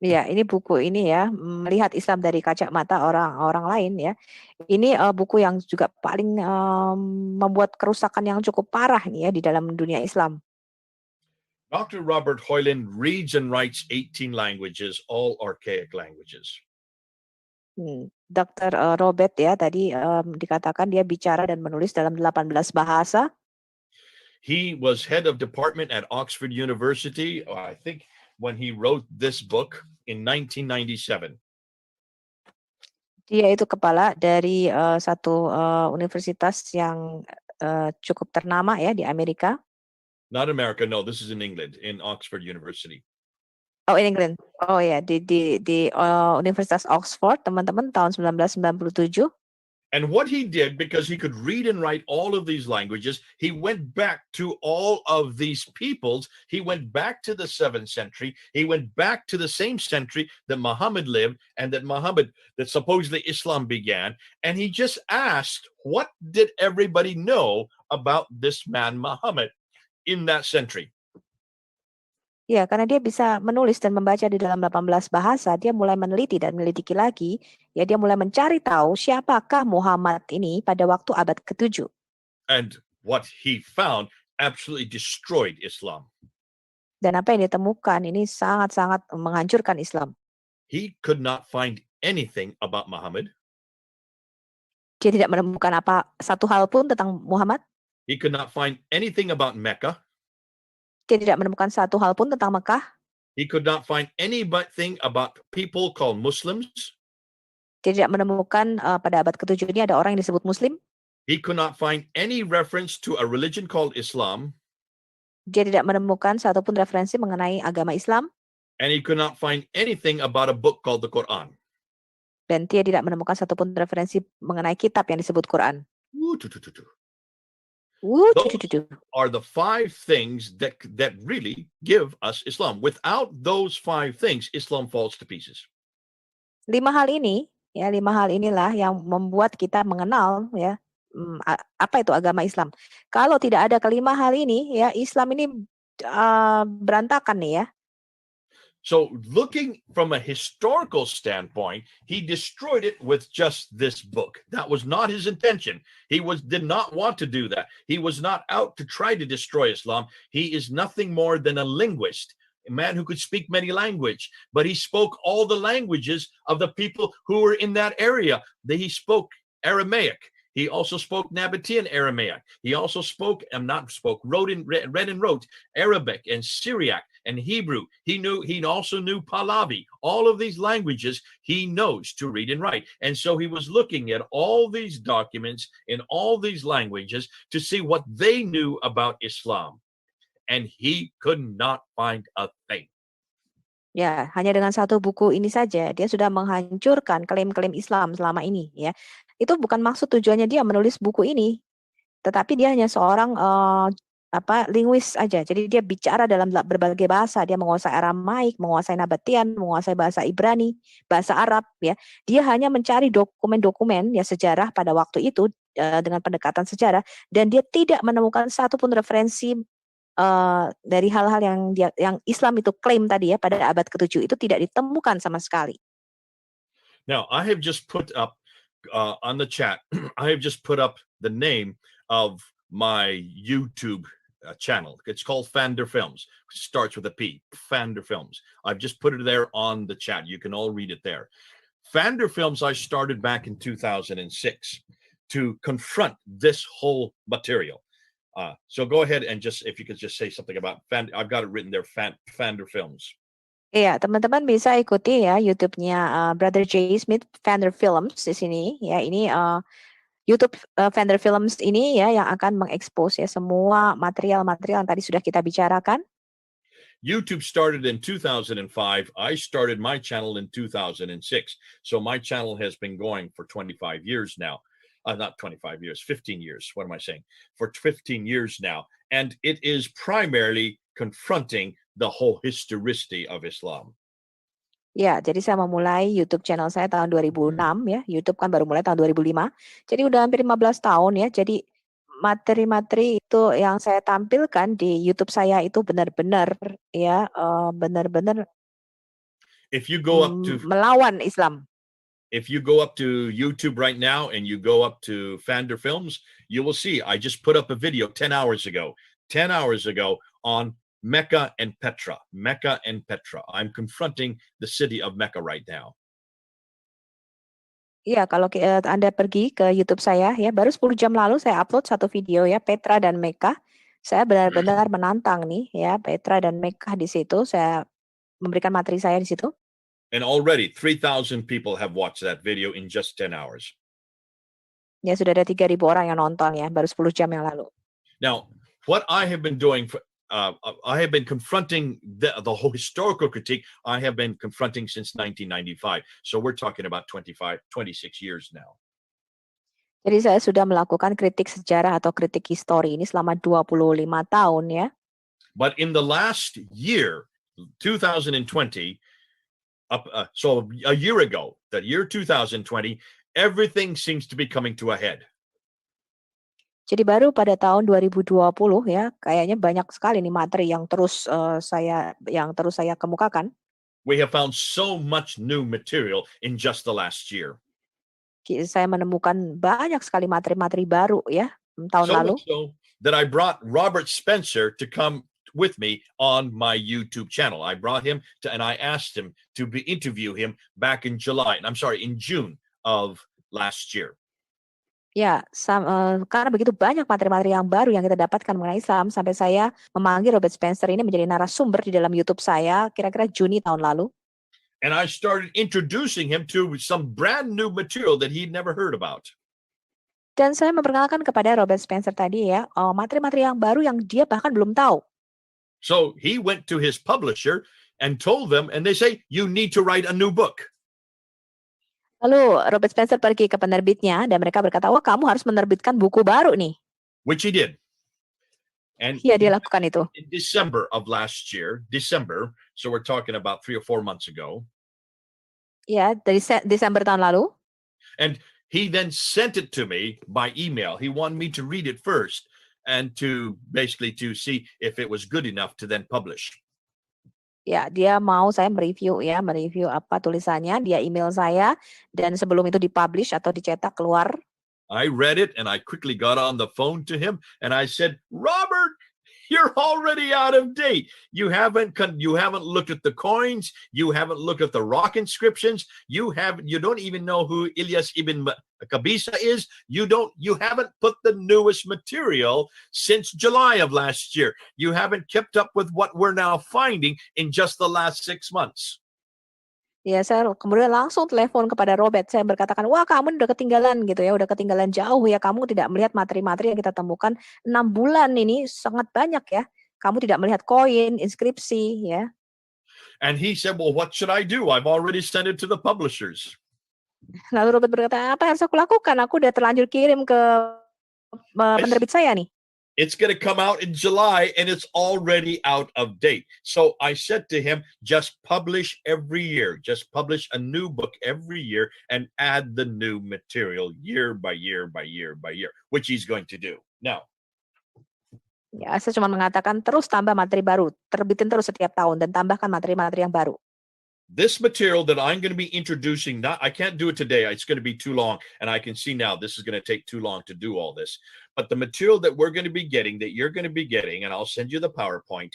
Ya, ini buku ini ya, melihat Islam dari kacamata orang-orang lain ya. Ini buku yang juga paling membuat kerusakan yang cukup parah nih ya di dalam dunia Islam. Dr. Robert Hoyland reads and writes 18 languages, all archaic languages. Dr. Robert ya tadi dikatakan dia bicara dan menulis dalam 18 bahasa. He was head of department at Oxford University, I think, when he wrote this book in 1997. Dia itu kepala dari satu universitas yang cukup ternama ya di Amerika. Not America, no, this is in England, in Oxford University. Oh, in England. Oh ya, di Universitas Oxford, teman-teman, tahun 1997. And what he did, because he could read and write all of these languages, he went back to all of these peoples. He went back to the 7th century. He went back to the same century that Muhammad lived and that supposedly Islam began. And he just asked, what did everybody know about this man Muhammad in that century? Ya, karena dia bisa menulis dan membaca di dalam 18 bahasa, dia mulai meneliti dan menyelidiki lagi. Ya, dia mulai mencari tahu siapakah Muhammad ini pada waktu abad ke-7. And what he found absolutely destroyed Islam. Dan apa yang ditemukan ini sangat-sangat menghancurkan Islam. He could not find anything about Muhammad. Dia tidak menemukan satu hal pun tentang Muhammad. He could not find anything about Mecca. Dia tidak menemukan satu hal pun tentang Mekah. He could not find anything about people called Muslims. Dia tidak menemukan pada abad ke-7 ini ada orang yang disebut Muslim. He could not find any reference to a religion called Islam. Dia tidak menemukan satupun referensi mengenai agama Islam. And he could not find anything about a book called the Quran. Dan dia tidak menemukan satupun referensi mengenai kitab yang disebut Quran. Those are the 5 things that really give us Islam. Without those 5 things, Islam falls to pieces. 5 hal inilah yang membuat kita mengenal ya apa itu agama Islam. Kalau tidak ada kelima hal ini ya Islam ini berantakan nih ya. So looking from a historical standpoint, he destroyed it with just this book. That was not his intention. He did not want to do that. He was not out to try to destroy Islam. He is nothing more than a linguist, a man who could speak many languages, but he spoke all the languages of the people who were in that area. He spoke Aramaic. He also spoke Nabatean Aramaic. He also read and wrote Arabic and Syriac and Hebrew. He also knew Pahlavi. All of these languages he knows to read and write. And so he was looking at all these documents in all these languages to see what they knew about Islam. And he could not find a thing. Ya, hanya dengan satu buku ini saja dia sudah menghancurkan klaim-klaim Islam selama ini ya. Itu bukan maksud tujuannya dia menulis buku ini. Tetapi dia hanya seorang linguis aja. Jadi dia bicara dalam berbagai bahasa. Dia menguasai Aramaik, menguasai Nabatean, menguasai bahasa Ibrani, bahasa Arab ya. Dia hanya mencari dokumen-dokumen ya sejarah pada waktu itu dengan pendekatan sejarah dan dia tidak menemukan satupun referensi dari hal-hal yang Islam itu klaim tadi ya pada abad ke-7 itu tidak ditemukan sama sekali. Now, I have just put up on the chat, I have just put up the name of my YouTube channel. It's called Fander Films. It starts with a P, Fander Films. I've just put it there on the chat. You can all read it there. Fander Films I started back in 2006 to confront this whole material. So go ahead and if you could just say something about I've got it written there, Fander Films. Iya, teman-teman bisa ikuti ya YouTube-nya Brother J. Smith, Fander Films di sini. Ya, ini YouTube Fander Films ini ya yang akan mengekspos ya semua material-material yang tadi sudah kita bicarakan. YouTube started in 2005. I started my channel in 2006. So my channel has been going for 25 years now. Not 25 years, 15 years. What am I saying? For 15 years now. And it is primarily confronting the whole historicity of Islam. Ya, jadi saya memulai YouTube channel saya tahun 2006 ya. YouTube kan baru mulai tahun 2005. Jadi udah hampir 15 tahun ya. Jadi materi-materi itu yang saya tampilkan di YouTube saya itu benar-benar ya benar-benar if you go up to melawan Islam. If you go up to YouTube right now and you go up to Fander Films, you will see I just put up a video 10 hours ago on Mecca and Petra. Mecca and Petra. I'm confronting the city of Mecca right now. Iya, kalau Anda pergi ke YouTube saya ya, baru 10 jam lalu saya upload satu video ya, Petra dan Mekah. Saya benar-benar menantang nih ya, Petra dan Mekah di situ. Saya memberikan materi saya di situ. And already 3,000 people have watched that video in just 10 hours. Ya, sudah ada 3.000 orang yang nonton ya, baru 10 jam yang lalu. Now, what I have been doing, I have been confronting the whole historical critique. I have been confronting since 1995. So we're talking about 26 years now. Jadi saya sudah melakukan kritik sejarah atau kritik histori ini selama 25 tahun ya. But in the last year, 2020, so a year ago, that year 2020, everything seems to be coming to a head. Jadi baru pada tahun 2020 ya, kayaknya banyak sekali nih materi yang terus saya kemukakan. We have found so much new material in just the last year. Saya menemukan banyak sekali materi-materi baru ya tahun lalu. So that I brought Robert Spencer to come with me on my YouTube channel. I brought him and I asked him to interview him back in June of last year. Ya, karena begitu banyak materi-materi yang baru yang kita dapatkan mengenai Islam, sampai saya memanggil Robert Spencer ini menjadi narasumber di dalam YouTube saya kira-kira Juni tahun lalu. And I started introducing him to some brand new material that he'd never heard about. Dan saya memperkenalkan kepada Robert Spencer tadi ya, materi-materi yang baru yang dia bahkan belum tahu. So he went to his publisher and told them, and they say, you need to write a new book. Lalu Robert Spencer pergi ke penerbitnya dan mereka berkata, wah kamu harus menerbitkan buku baru nih. Which he did. And ya, dia lakukan itu. In December of last year, so we're talking about 3 or 4 months ago. Ya, dari Desember tahun lalu. And he then sent it to me by email. He wanted me to read it first and to see if it was good enough to then publish. Ya, dia mau saya mereview apa tulisannya, dia email saya dan sebelum itu dipublish atau dicetak keluar. I read it and I quickly got on the phone to him and I said, "Robert, you're already out of date. You haven't looked at the coins, you haven't looked at the rock inscriptions, you don't even know who Ilyas ibn Qabisa is. You haven't put the newest material since July of last year. You haven't kept up with what we're now finding in just the last 6 months." Ya, saya kemudian langsung telepon kepada Robert. Saya berkatakan, wah kamu udah ketinggalan gitu ya, udah ketinggalan jauh ya. Kamu tidak melihat materi-materi yang kita temukan 6 bulan ini sangat banyak ya. Kamu tidak melihat koin, inskripsi ya. And he said, well, what should I do? I've already sent it to the publishers. Lalu Robert berkata, apa yang harus aku lakukan? Aku udah terlanjur kirim ke penerbit saya nih. It's going to come out in July and it's already out of date. So I said to him, just publish every year. Just publish a new book every year and add the new material year by year by year by year, which he's going to do. Now, ya, saya cuma mengatakan terus tambah materi baru, terbitin terus setiap tahun dan tambahkan materi-materi yang baru. This material that I'm going to be introducing, I can't do it today. It's going to be too long. And I can see now this is going to take too long to do all this. But the material that we're going to be getting, that you're going to be getting, and I'll send you the PowerPoint,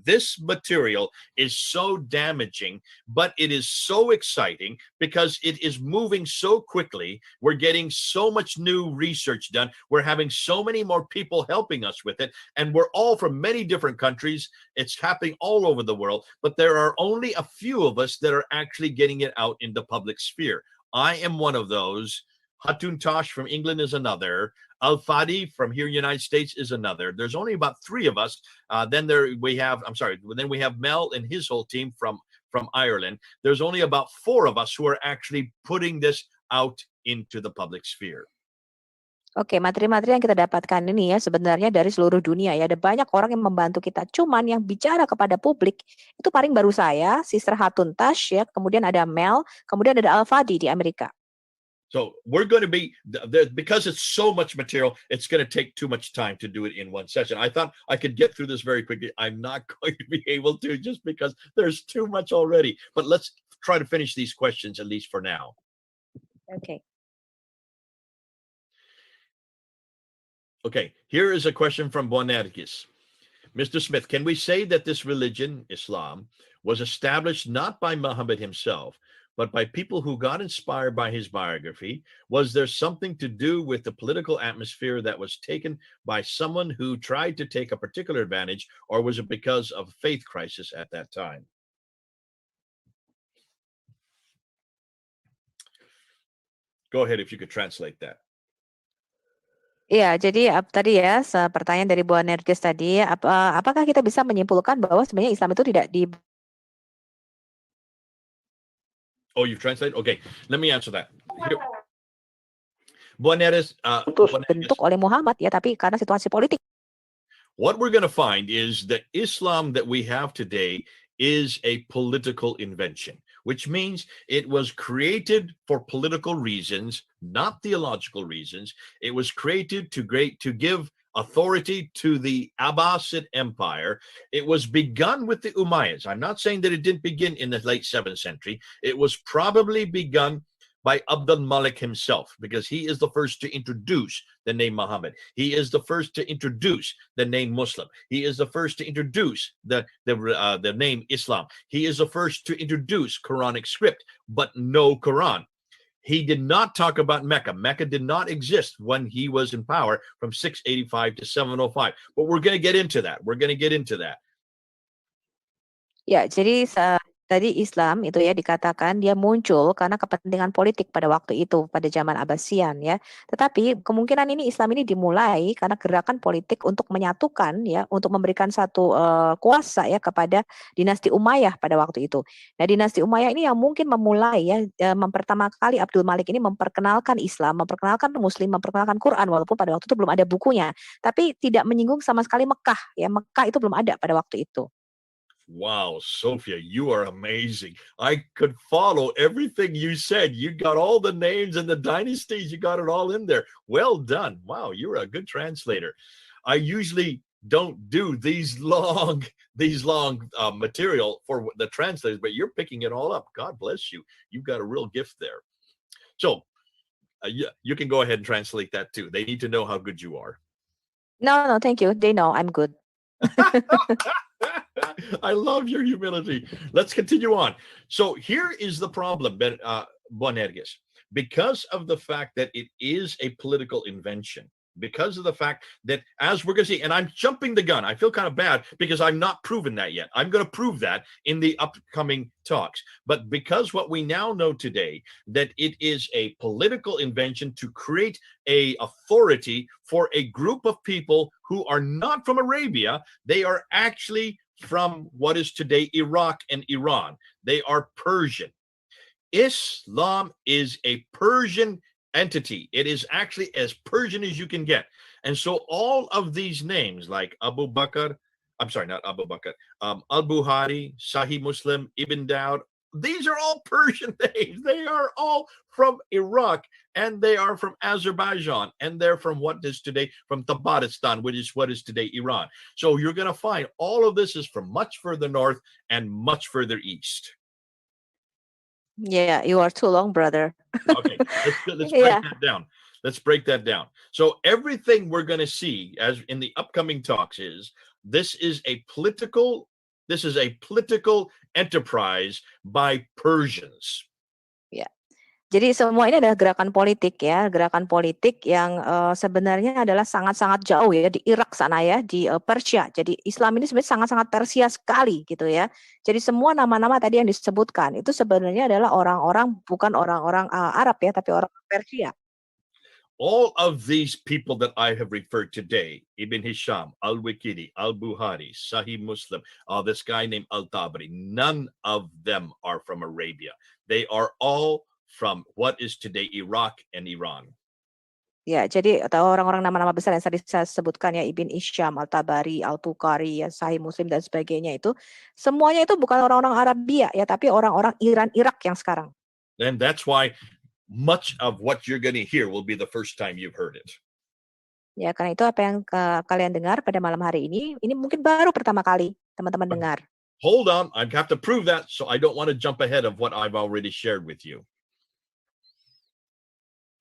this material is so damaging, but it is so exciting because it is moving so quickly. We're getting so much new research done. We're having so many more people helping us with it. And we're all from many different countries. It's happening all over the world, but there are only a few of us that are actually getting it out in the public sphere. I am one of those. Hatun Tash from England is another. Al Fadi from here, United States, is another. There's only about 3 of us. Then we have Mel and his whole team from Ireland. There's only about 4 of us who are actually putting this out into the public sphere. Oke, materi-materi yang kita dapatkan ini ya sebenarnya dari seluruh dunia ya. Ada banyak orang yang membantu kita. Cuman yang bicara kepada publik itu paling baru saya, Sister Hatun Tash ya. Kemudian ada Mel, kemudian ada Al Fadi di Amerika. So we're going to be, because it's so much material, it's going to take too much time to do it in one session. I thought I could get through this very quickly. I'm not going to be able to just because there's too much already. But let's try to finish these questions at least for now. Okay. Okay, here is a question from Boanergis. Mr. Smith, can we say that this religion, Islam, was established not by Muhammad himself, but by people who got inspired by his biography? Was there something to do with the political atmosphere that was taken by someone who tried to take a particular advantage, or was it because of faith crisis at that time? Go ahead if you could translate that. Iya, jadi tadi ya pertanyaan dari Bu Nerges tadi, apakah kita bisa menyimpulkan bahwa sebenarnya Islam itu tidak di Oh, you translate? Okay, let me answer that. Here. Bu Nerges, bentuk oleh Muhammad ya, tapi karena situasi politik. What we're going to find is that Islam that we have today is a political invention, which means it was created for political reasons, not theological reasons. It was created to give authority to the Abbasid Empire. It was begun with the Umayyads. I'm not saying that it didn't begin in the late 7th century. It was probably begun by Abdul Malik himself, because he is the first to introduce the name Muhammad. He is the first to introduce the name Muslim. He is the first to introduce the name Islam. He is the first to introduce Quranic script, but no Quran. He did not talk about Mecca. Mecca did not exist when he was in power from 685 to 705. But we're going to get into that. We're going to get into that. Ya, jadi tadi Islam itu ya dikatakan dia muncul karena kepentingan politik pada waktu itu, pada zaman Abbasian ya. Tetapi kemungkinan ini Islam ini dimulai karena gerakan politik untuk menyatukan ya, untuk memberikan satu kuasa ya kepada dinasti Umayyah pada waktu itu. Nah, dinasti Umayyah ini yang mungkin memulai ya, pertama kali Abdul Malik ini memperkenalkan Islam, memperkenalkan Muslim, memperkenalkan Quran, walaupun pada waktu itu belum ada bukunya, tapi tidak menyinggung sama sekali Mekah ya. Mekah itu belum ada pada waktu itu. Wow, Sophia, you are amazing. I could follow everything you said. You got all the names and the dynasties. You got it all in there. Well done. Wow, you're a good translator. I usually don't do these long material for the translators, but you're picking it all up. God bless you. You've got a real gift there. So you can go ahead and translate that too. They need to know how good you are. No, thank you. They know I'm good. I love your humility. Let's continue on. So here is the problem, Bonerges. Because of the fact that it is a political invention, because of the fact that, as we're going to see, and I'm jumping the gun, I feel kind of bad because I'm not proven that yet. I'm going to prove that in the upcoming talks. But because what we now know today, that it is a political invention to create a authority for a group of people who are not from Arabia. They are actually from what is today Iraq and Iran. They are Persian. Islam is a Persian entity. It is actually as Persian as you can get. And so all of these names like Abu Bakr, I'm sorry, not Abu Bakr, Al-Bukhari, Sahih Muslim, Ibn Dawud, these are all Persian names. They are all from Iraq, and they are from Azerbaijan, and they're from what is today, from Tabaristan, which is what is today Iran. So you're going to find all of this is from much further north and much further east. Yeah, you are too long, brother. Okay, let's break that down. Let's break that down. So everything we're going to see as in the upcoming talks is this is a political enterprise by Persians. Ya. Jadi semua ini adalah gerakan politik ya, gerakan politik yang sebenarnya adalah sangat-sangat jauh ya di Irak sana ya, di Persia. Jadi Islam ini sebenarnya sangat-sangat Persia sekali gitu ya. Jadi semua nama-nama tadi yang disebutkan itu sebenarnya adalah orang-orang, bukan orang-orang Arab ya, tapi orang Persia. All of these people that I have referred today, Ibn Hisham, Al-Waqidi, Al-Bukhari, Sahih Muslim, this guy named Al-Tabari, none of them are from Arabia. They are all from what is today Iraq and Iran. Ya, jadi orang-orang nama-nama besar yang tadi saya sebutkan ya, Ibn Hisham, Al-Tabari, Al-Bukhari, ya, Sahih Muslim dan sebagainya itu, semuanya itu bukan orang-orang Arabia ya, tapi orang-orang Iran, Irak yang sekarang. And that's why much of what you're going to hear will be the first time you've heard it. Ya, karena itu apa yang kalian dengar pada malam hari ini mungkin baru pertama kali teman-teman dengar. Hold on, I have to prove that, so I don't want to jump ahead of what I've already shared with you.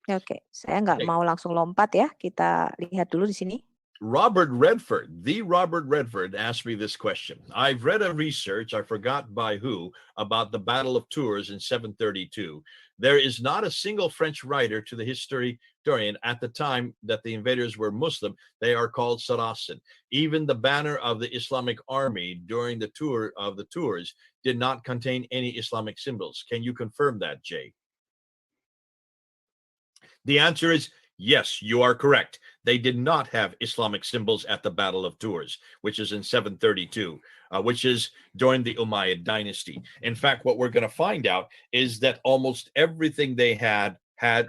Oke, saya nggak mau langsung lompat ya. Kita lihat dulu di sini. Robert Redford asked me this question. I've read a research, I forgot by who, about the Battle of Tours in 732. There is not a single French writer to the historian at the time that the invaders were Muslim. They are called Saracen. Even the banner of the Islamic army during the tour of the Tours did not contain any Islamic symbols. Can you confirm that, Jay? The answer is yes, you are correct. They did not have Islamic symbols at the Battle of Tours, which is in 732, which is during the Umayyad dynasty. In fact, what we're going to find out is that almost everything they had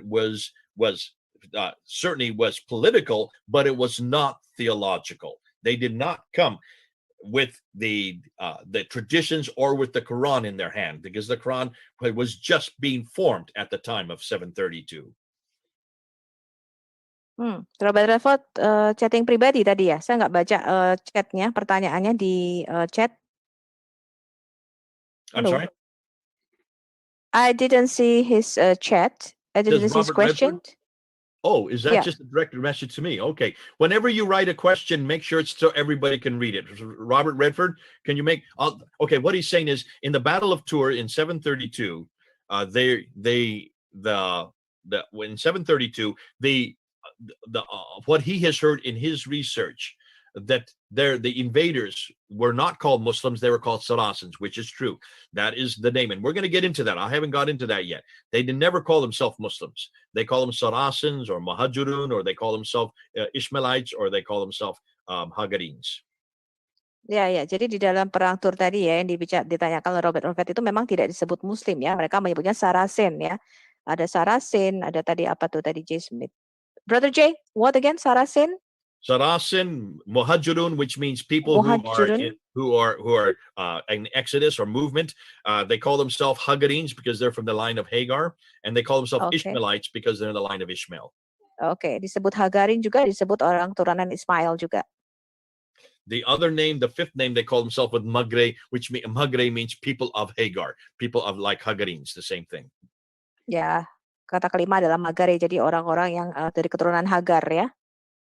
was certainly was political, but it was not theological. They did not come with the traditions or with the Quran in their hand, because the Quran was just being formed at the time of 732. Robert Redford chatting pribadi tadi ya. Saya nggak baca chatnya, pertanyaannya di chat. I'm sorry? I didn't see his chat. I didn't see his question. Oh, is that just a direct message to me? Okay. Whenever you write a question, make sure it's so everybody can read it. Robert Redford, can you make? Okay. What he's saying is, in the Battle of Tours in 732, in 732 what he has heard in his research, that the invaders were not called Muslims, they were called Saracens, which is true. That is the name, and we're going to get into that. I haven't got into that yet. They never call themselves Muslims. They call them Saracens or Muhajirun, or they call themselves Ishmaelites, or they call themselves Hagarins. Ya, jadi di dalam perang Tur tadi ya, yang ditanyakan oleh Robert Redford itu memang tidak disebut Muslim ya, mereka menyebutnya Saracen ya. Ada Saracen, ada tadi apa tuh tadi J. Smith. Brother Jay, what again? Saracen? Saracen, Muhajirun, which means people who are in Exodus or movement. They call themselves Hagarins because they're from the line of Hagar, and they call themselves Ishmaelites because they're in the line of Ishmael. Oke, disebut Hagarin juga, disebut orang turunan Ismail juga. The other name, the fifth name, they call themselves with Magre, which Magre means people of Hagar, people of like Hagarins, the same thing. Ya. Kata kelima adalah Magare, jadi orang-orang yang dari keturunan Hagar ya.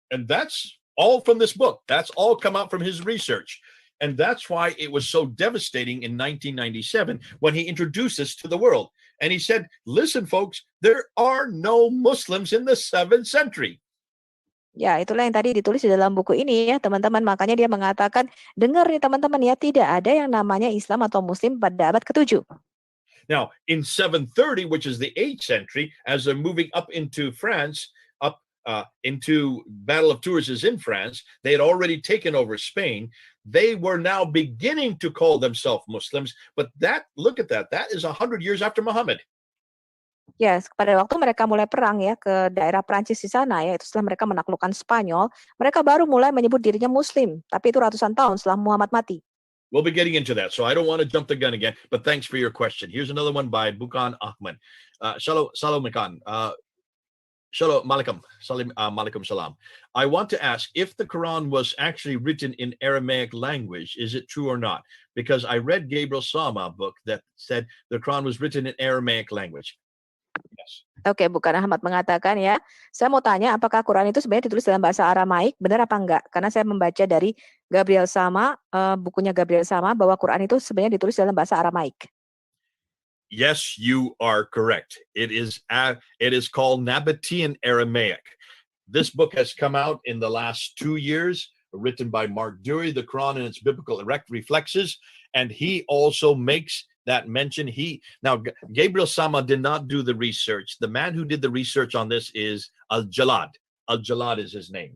And that's all from this book. That's all come out from his research. And that's why it was so devastating in 1997 when he introduced this to the world. And he said, listen, folks, there are no Muslims in the 7th century. Ya, itulah yang tadi ditulis di dalam buku ini ya, teman-teman. Makanya dia mengatakan, dengar nih teman-teman ya, tidak ada yang namanya Islam atau Muslim pada abad ke-7. Now, in 730, which is the 8th century, as they're moving up into France, into Battle of Tours is in France, they had already taken over Spain. They were now beginning to call themselves Muslims, but look at that is 100 years after Muhammad. Yes, pada waktu mereka mulai perang ya ke daerah Prancis di sana ya, itu setelah mereka menaklukkan Spanyol, mereka baru mulai menyebut dirinya Muslim, tapi itu ratusan tahun setelah Muhammad mati. We'll be getting into that, so I don't want to jump the gun again, but thanks for your question. Here's another one by Bukan Ahmad. Shalom Mikan. Shalom Malikum. Malikum Salam. I want to ask if the Quran was actually written in Aramaic language, is it true or not? Because I read Gabriel Sama book that said the Quran was written in Aramaic language. Yes. Oke, Bukan Ahmad mengatakan ya, saya mau tanya apakah Quran itu sebenarnya ditulis dalam bahasa Aramaik, benar apa enggak? Karena saya membaca dari Gabriel Sama, bukunya Gabriel Sama, bahwa Quran itu sebenarnya ditulis dalam bahasa Aramaik. Yes, you are correct. It is called Nabatean Aramaic. This book has come out in the last 2 years, written by Mark Dury, the Quran and its biblical reflexes, and he also makes that mention. Now Gabriel Sama did not do the research. The man who did the research on this is Al-Jalad. Al-Jalad is his name.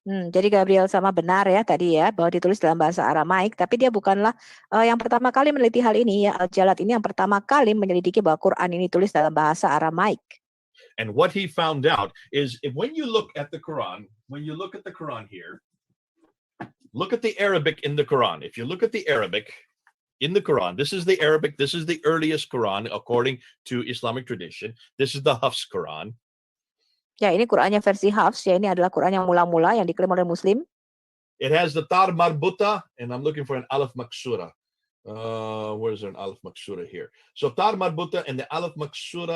Jadi Gabriel Sama benar ya tadi ya bahwa ditulis dalam bahasa Aramaik, tapi dia bukanlah yang pertama kali meneliti hal ini ya. Al-Jalad ini yang pertama kali menyelidiki bahwa Quran ini ditulis dalam bahasa Aramaik. And what he found out is when you look at the Quran, here, look at the Arabic in the Quran. If you look at the Arabic in the Quran, this is the Arabic, this is the earliest Quran according to Islamic tradition. This is the Hafs Quran. Ya, ini Qurannya versi Hafs, ya ini adalah Quran yang mula-mula yang diklaim oleh Muslim. It has the Tar Marbuta, and I'm looking for an Alif Maksura. Where's there an Alif Maksura here? So Tar Marbuta and the Alif Maksura,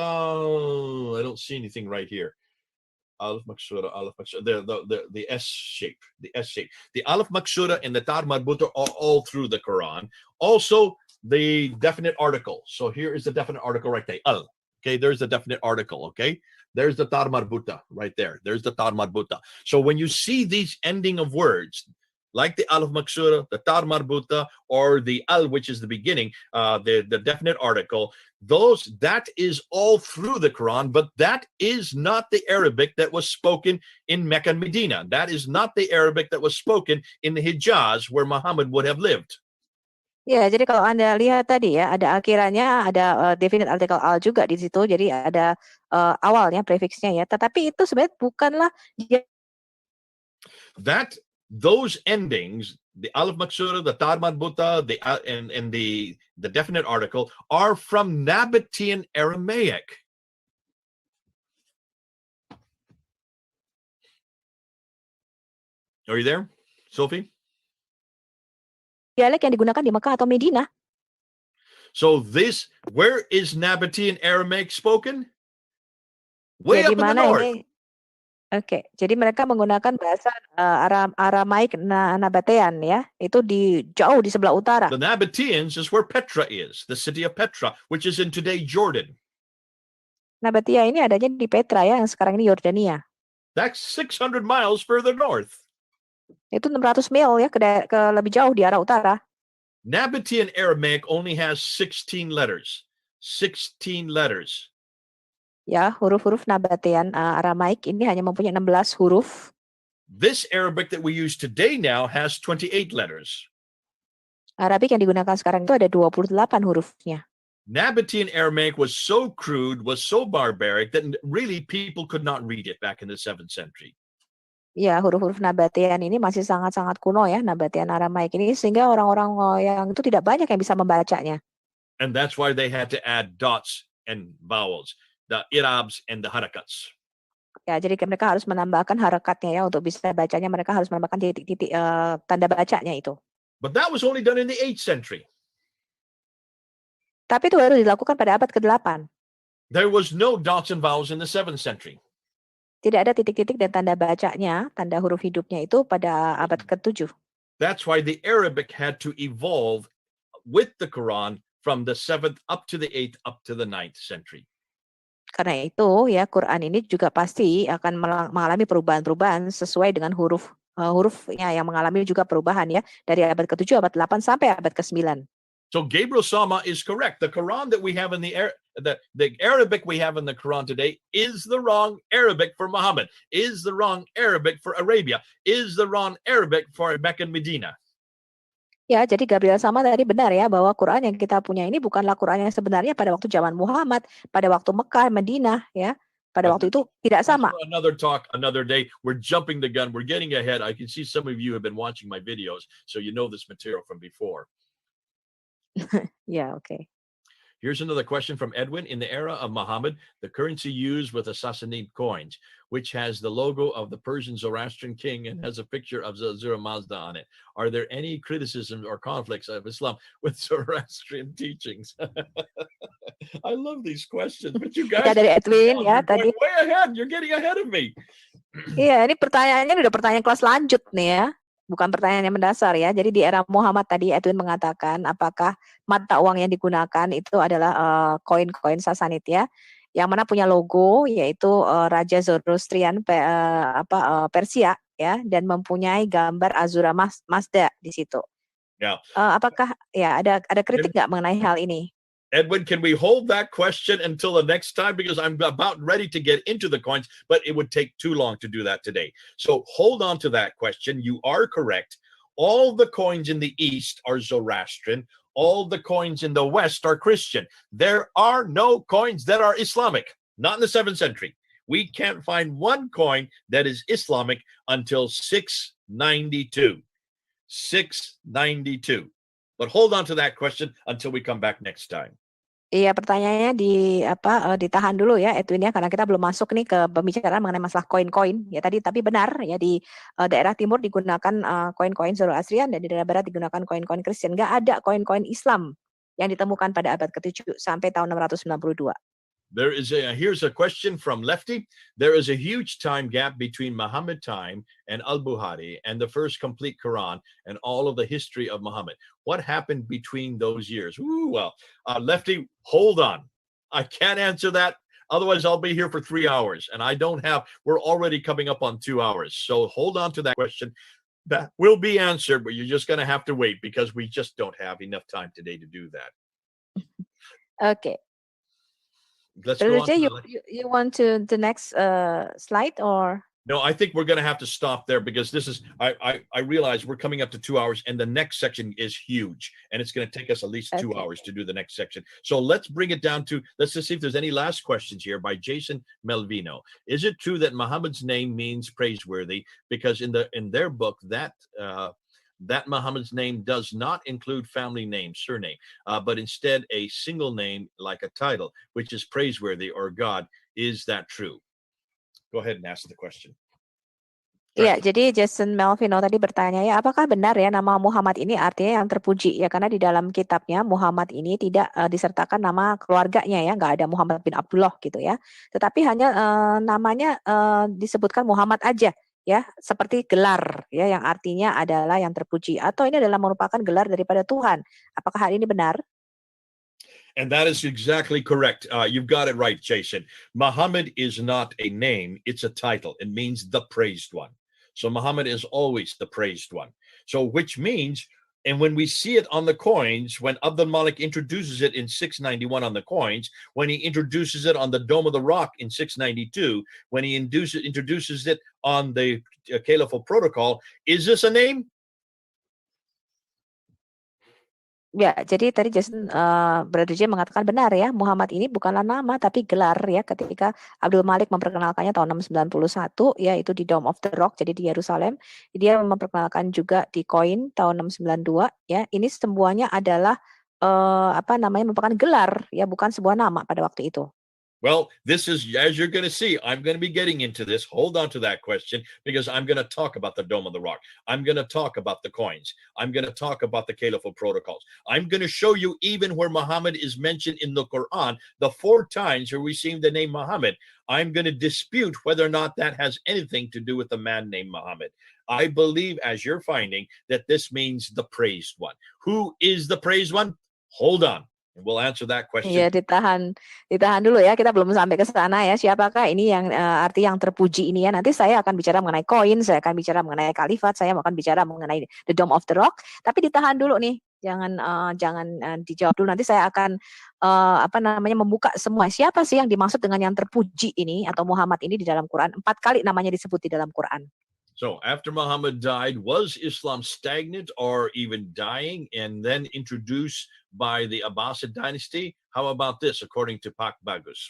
I don't see anything right here. Aleph Maksura, the S shape, the S shape. The Aleph Maksura and the Tar Marbuta are all through the Quran. Also, the definite article. So here is the definite article right there. Al. Okay, there's the definite article. Okay, there's the Tar Marbuta right there. There's the Tar Marbuta. So when you see these ending of words, like the Aleph Maksura, the Tar Marbuta, or the Al, which is the beginning, the definite article, that is all through the Quran, but that is not the Arabic that was spoken in Mecca and Medina. That is not the Arabic that was spoken in the Hijaz where Muhammad would have lived. Ya, jadi kalau Anda lihat tadi ya, ada akhirannya, ada definite article al juga di situ, jadi ada awalnya, prefiksnya ya. Tetapi itu sebenarnya bukanlah those endings, the Aleph Maksura, the Tar Marbuta, and the definite article are from Nabatean Aramaic. Are you there, Sophie? dialek yang digunakan di Mekah atau Medina. So where is Nabatean Aramaic spoken? Way Ya, up in the north. ini? Oke, jadi mereka menggunakan bahasa Aramaik Nabatean ya, itu jauh di sebelah utara. The Nabateans is where Petra is, the city of Petra, which is in today Jordan. Nabatea ini adanya di Petra ya, yang sekarang ini Yordania. That's 600 miles further north. Itu 600 mil ya ke lebih jauh di arah utara. Nabatean Aramaic only has 16 letters. 16 letters. Ya, huruf-huruf Nabatean Aramaik ini hanya mempunyai 16 huruf. This Arabic that we use today now has 28 letters. Arabik yang digunakan sekarang itu ada 28 hurufnya. Nabatean Aramaic was so crude, was so barbaric that really people could not read it back in the 7th century. Ya, huruf-huruf Nabatean ini masih sangat-sangat kuno ya, Nabatean Aramaik ini, sehingga orang-orang yang itu tidak banyak yang bisa membacanya. And that's why they had to add dots and vowels, the irabs and the harakats. Ya, jadi mereka harus menambahkan harakatnya ya, untuk bisa bacanya mereka harus menambahkan titik-titik tanda bacanya itu. But that was only done in the 8th century. Tapi itu baru dilakukan pada abad ke-8. There was no dots and vowels in the 7th century. Tidak ada titik-titik dan tanda bacanya, tanda huruf hidupnya itu pada abad ke-7. That's why the Arabic had to evolve with the Quran from the 7th up to the 8th up to the 9th century. Karena itu ya, Quran ini juga pasti akan mengalami perubahan-perubahan sesuai dengan hurufnya yang mengalami juga perubahan ya, dari abad ke-7, abad 8 sampai abad ke-9. So Gabriel Sama is correct. The Quran that we have in the Arabic we have in the Quran today is the wrong Arabic for Muhammad, is the wrong Arabic for Arabia, is the wrong Arabic for Mecca and Medina. Ya, jadi Gabriel Sama tadi benar ya, bahwa Quran yang kita punya ini bukanlah Quran yang sebenarnya pada waktu zaman Muhammad, pada waktu Mekah, Medina ya. Pada waktu itu tidak sama. Another talk, another day. We're jumping the gun. We're getting ahead. I can see some of you have been watching my videos, so you know this material from before. Yeah, okay. Here's another question from Edwin. In the era of Muhammad, the currency used with the Sassanid coins, which has the logo of the Persian Zoroastrian king and has a picture of Zura Mazda on it. Are there any criticisms or conflicts of Islam with Zoroastrian teachings? I love these questions, but you guys dari Edwin ya tadi. Way ahead. You're getting ahead of me. Iya, ini pertanyaannya udah pertanyaan kelas lanjut nih ya. Bukan pertanyaan yang mendasar ya. Jadi di era Muhammad tadi Edwin mengatakan apakah mata uang yang digunakan itu adalah koin-koin Sasanid ya, yang mana punya logo yaitu Raja Zoroastrian Persia ya, dan mempunyai gambar Azura Mazda di situ. Yeah. Apakah ya ada kritik nggak mengenai hal ini? Edwin, can we hold that question until the next time? Because I'm about ready to get into the coins, but it would take too long to do that today. So hold on to that question. You are correct. All the coins in the East are Zoroastrian. All the coins in the West are Christian. There are no coins that are Islamic, not in the 7th century. We can't find one coin that is Islamic until 692. 692. But hold on to that question until we come back next time. Iya, pertanyaannya ditahan dulu ya Edwin ya, karena kita belum masuk nih ke pembicaraan mengenai masalah koin-koin ya tadi. Tapi benar ya, di daerah timur digunakan koin-koin Zoroastrian dan di daerah barat digunakan koin-koin Kristen. Nggak ada koin-koin Islam yang ditemukan pada abad ke-7 sampai tahun 692. Here's a question from Lefty. There is a huge time gap between Muhammad time and Al-Bukhari and the first complete Quran and all of the history of Muhammad. What happened between those years? Lefty, hold on. I can't answer that. Otherwise, I'll be here for 3 hours, and we're already coming up on 2 hours. So hold on to that question. That will be answered, but you're just going to have to wait because we just don't have enough time today to do that. Okay. Let's go on. You want to the next slide or? No, I think we're going to have to stop there because this is, I realize we're coming up to 2 hours and the next section is huge and it's going to take us at least 2 hours to do the next section. So let's bring it down to, let's just see if there's any last questions here by Jason Melvino. Is it true that Muhammad's name means praiseworthy? Because in their book that Muhammad's name does not include family name, surname, but instead a single name like a title, which is praiseworthy or God. Is that true? Go ahead and ask the question. Iya, jadi Jason Melvino tadi bertanya ya, apakah benar ya nama Muhammad ini artinya yang terpuji ya? Karena di dalam kitabnya Muhammad ini tidak disertakan nama keluarganya ya, nggak ada Muhammad bin Abdullah gitu ya. Tetapi hanya namanya disebutkan Muhammad aja ya, seperti gelar ya, yang artinya adalah yang terpuji. Atau ini adalah merupakan gelar daripada Tuhan. Apakah hal ini benar? And that is exactly correct. You've got it right, Jason. Muhammad is not a name, it's a title. It means the praised one. So Muhammad is always the praised one. So which means, and when we see it on the coins, when Abdul Malik introduces it in 691 on the coins, when he introduces it on the Dome of the Rock in 692, when he introduces it on the Caliphal Protocol, is this a name? Ya, jadi tadi Jason Brother J mengatakan benar ya, Muhammad ini bukanlah nama tapi gelar ya, ketika Abdul Malik memperkenalkannya tahun 691 ya, itu di Dome of the Rock, jadi di Yerusalem. Dia memperkenalkan juga di koin tahun 692 ya. Ini semuanya adalah merupakan gelar ya, bukan sebuah nama pada waktu itu. Well, this is, as you're going to see, I'm going to be getting into this. Hold on to that question because I'm going to talk about the Dome of the Rock. I'm going to talk about the coins. I'm going to talk about the Caliphal protocols. I'm going to show you even where Muhammad is mentioned in the Quran, the 4 times where we see the name Muhammad. I'm going to dispute whether or not that has anything to do with a man named Muhammad. I believe, as you're finding, that this means the praised one. Who is the praised one? Hold on. And we'll answer that question. Iya, ditahan dulu ya, kita belum sampai ke sana ya. Siapakah ini yang arti yang terpuji ini ya? Nanti saya akan bicara mengenai koin, saya akan bicara mengenai kalifat, saya akan bicara mengenai the Dome of the Rock. Tapi ditahan dulu nih, jangan dijawab dulu. Nanti saya akan membuka semua. Siapa sih yang dimaksud dengan yang terpuji ini atau Muhammad ini di dalam Quran? 4 kali namanya disebut di dalam Quran. So after Muhammad died, was Islam stagnant or even dying and then introduced by the Abbasid dynasty? How about this, according to Pak Bagus?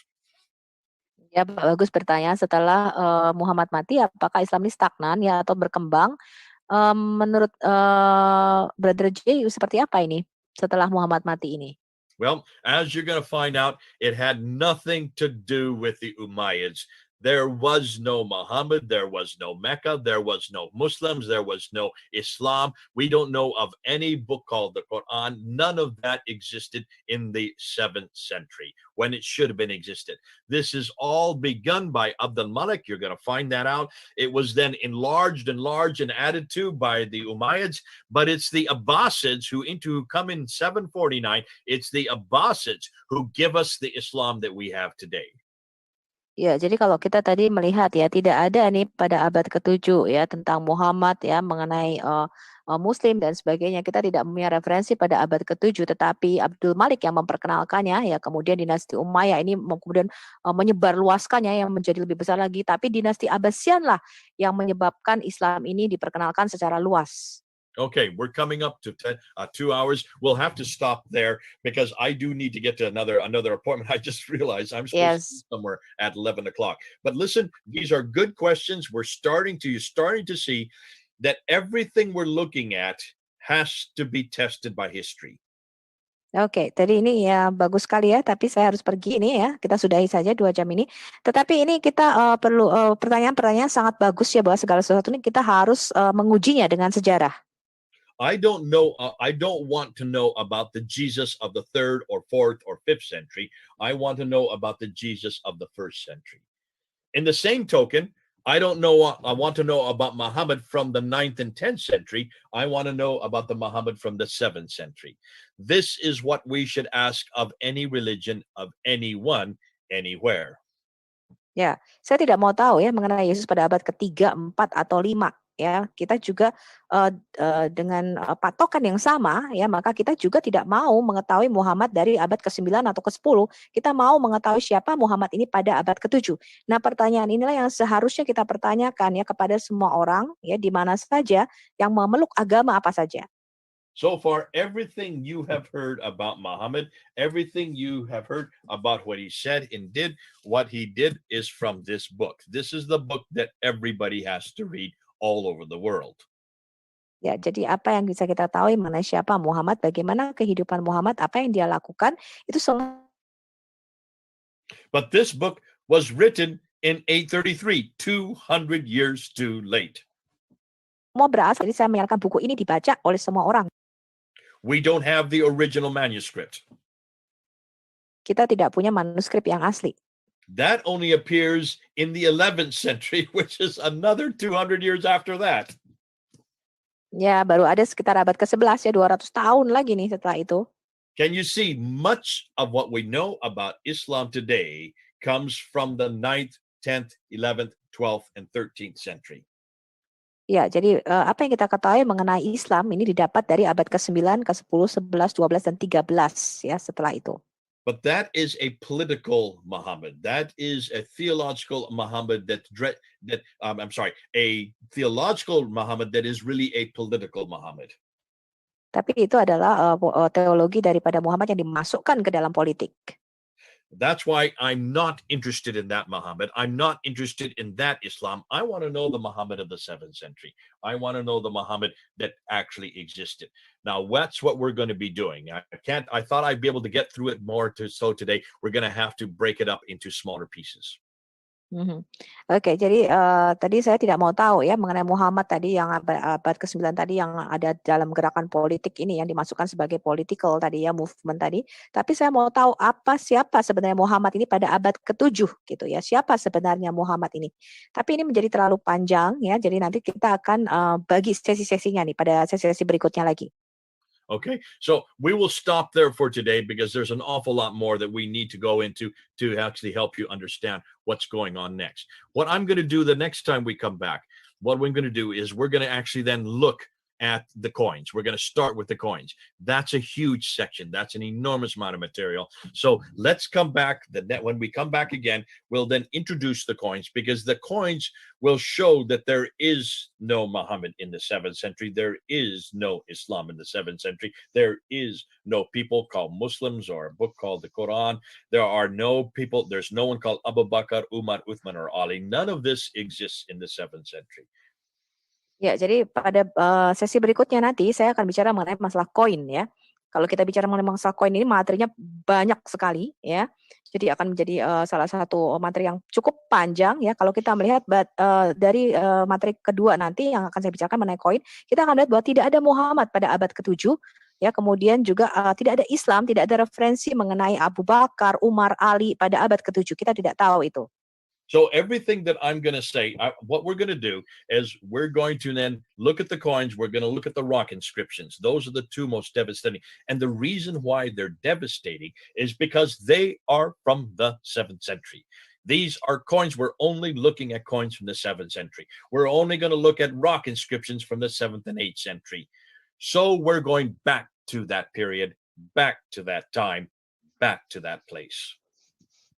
Ya, Pak Bagus bertanya, setelah Muhammad mati, apakah Islam ini stagnan ya atau berkembang? Menurut Brother J, seperti apa ini setelah Muhammad mati ini? Well, as you're going to find out, it had nothing to do with the Umayyads. There was no Muhammad, there was no Mecca, there was no Muslims, there was no Islam. We don't know of any book called the Quran. None of that existed in the 7th century when it should have been existed. This is all begun by Abdul Malik. You're going to find that out. It was then enlarged and added to by the Umayyads, but it's the Abbasids who come in 749. It's the Abbasids who give us the Islam that we have today. Ya, jadi kalau kita tadi melihat ya, tidak ada nih pada abad ke-7 ya tentang Muhammad ya, mengenai Muslim dan sebagainya. Kita tidak punya referensi pada abad ke-7, tetapi Abdul Malik yang memperkenalkannya ya, kemudian dinasti Umayyah ini kemudian menyebarluaskannya yang menjadi lebih besar lagi, tapi dinasti Abbasian lah yang menyebabkan Islam ini diperkenalkan secara luas. Okay, we're coming up to 2 hours. We'll have to stop there because I do need to get to another appointment. I just realized I'm supposed to be somewhere at 11 o'clock. But listen, these are good questions. You're starting to see that everything we're looking at has to be tested by history. Oke, tadi ini ya bagus sekali ya, tapi saya harus pergi ini ya. Kita sudahi saja 2 jam ini. Tetapi ini kita perlu pertanyaan-pertanyaan sangat bagus ya, bahwa segala sesuatu ini kita harus mengujinya dengan sejarah. I don't know. I don't want to know about the Jesus of the 3rd or 4th or 5th century. I want to know about the Jesus of the 1st century. In the same token, I don't know. I want to know about Muhammad from the 9th and 10th century. I want to know about the Muhammad from the 7th century. This is what we should ask of any religion, of anyone, anywhere. Ya, saya tidak mau tahu ya mengenai Yesus pada abad ketiga, 4 atau 5. Ya, kita juga dengan patokan yang sama ya, maka kita juga tidak mau mengetahui Muhammad dari abad ke-9 atau ke-10. Kita mau mengetahui siapa Muhammad ini pada abad ke-7. Nah, pertanyaan inilah yang seharusnya kita pertanyakan ya kepada semua orang ya di mana saja yang memeluk agama apa saja. So far, everything you have heard about Muhammad, everything you have heard about what he said and did, what he did is from this book. This is the book that everybody has to read all over the world. Ya, jadi apa yang bisa kita tahu mengenai siapa Muhammad, bagaimana kehidupan Muhammad, apa yang dia lakukan, itu semua. But this book was written in 833, 200 years too late. Semua berasal, jadi saya menyarankan buku ini dibaca oleh semua orang. We don't have the original manuscript. Kita tidak punya manuskrip yang asli. That only appears in the 11th century, which is another 200 years after that. Ya, baru ada sekitar abad ke-11 ya, 200 tahun lagi nih setelah itu. Can you see much of what we know about Islam today comes from the 9th, 10th, 11th, 12th, and 13th century? Ya, jadi apa yang kita ketahui mengenai Islam ini didapat dari abad ke-9, ke-10, 11, 12, dan 13 ya setelah itu. But that is a political Muhammad. That is a theological Muhammad a theological Muhammad that is really a political Muhammad. Tapi itu adalah teologi daripada Muhammad yang dimasukkan ke dalam politik. That's why I'm not interested in that Muhammad. I'm not interested in that Islam. I want to know the Muhammad of the 7th century. I want to know the Muhammad that actually existed. Now, that's what we're going to be doing. I thought I'd be able to get through it more. So today, we're going to have to break it up into smaller pieces. Oke, jadi tadi saya tidak mau tahu ya mengenai Muhammad tadi yang abad ke-9 tadi yang ada dalam gerakan politik ini yang dimasukkan sebagai political tadi ya, movement tadi. Tapi saya mau tahu siapa sebenarnya Muhammad ini pada abad ke-7 gitu ya. Siapa sebenarnya Muhammad ini? Tapi ini menjadi terlalu panjang ya. Jadi nanti kita akan bagi sesi-sesinya nih pada sesi-sesi berikutnya lagi. Okay, so we will stop there for today because there's an awful lot more that we need to go into to actually help you understand what's going on next. What I'm going to do the next time we come back, what we're going to do is we're going to actually then look at the coins. We're going to start with the coins. That's a huge section. That's an enormous amount of material. So let's come back. When we come back again, we'll then introduce the coins because the coins will show that there is no Muhammad in the 7th century. There is no Islam in the 7th century. There is no people called Muslims or a book called the Quran. There are no people. There's no one called Abu Bakr, Umar, Uthman, or Ali. None of this exists in the 7th century. Ya, jadi pada sesi berikutnya nanti saya akan bicara mengenai masalah koin ya. Kalau kita bicara mengenai masalah koin ini materinya banyak sekali ya. Jadi akan menjadi salah satu materi yang cukup panjang ya. Kalau kita melihat dari materi kedua nanti yang akan saya bicarakan mengenai koin, kita akan melihat bahwa tidak ada Muhammad pada abad ke-7 ya. Kemudian juga tidak ada Islam, tidak ada referensi mengenai Abu Bakar, Umar, Ali pada abad ke-7. Kita tidak tahu itu. So everything that I'm going to say, what we're going to do is we're going to then look at the coins. We're going to look at the rock inscriptions. Those are the two most devastating. And the reason why they're devastating is because they are from the 7th century. These are coins. We're only looking at coins from the 7th century. We're only going to look at rock inscriptions from the 7th and 8th century. So we're going back to that period, back to that time, back to that place.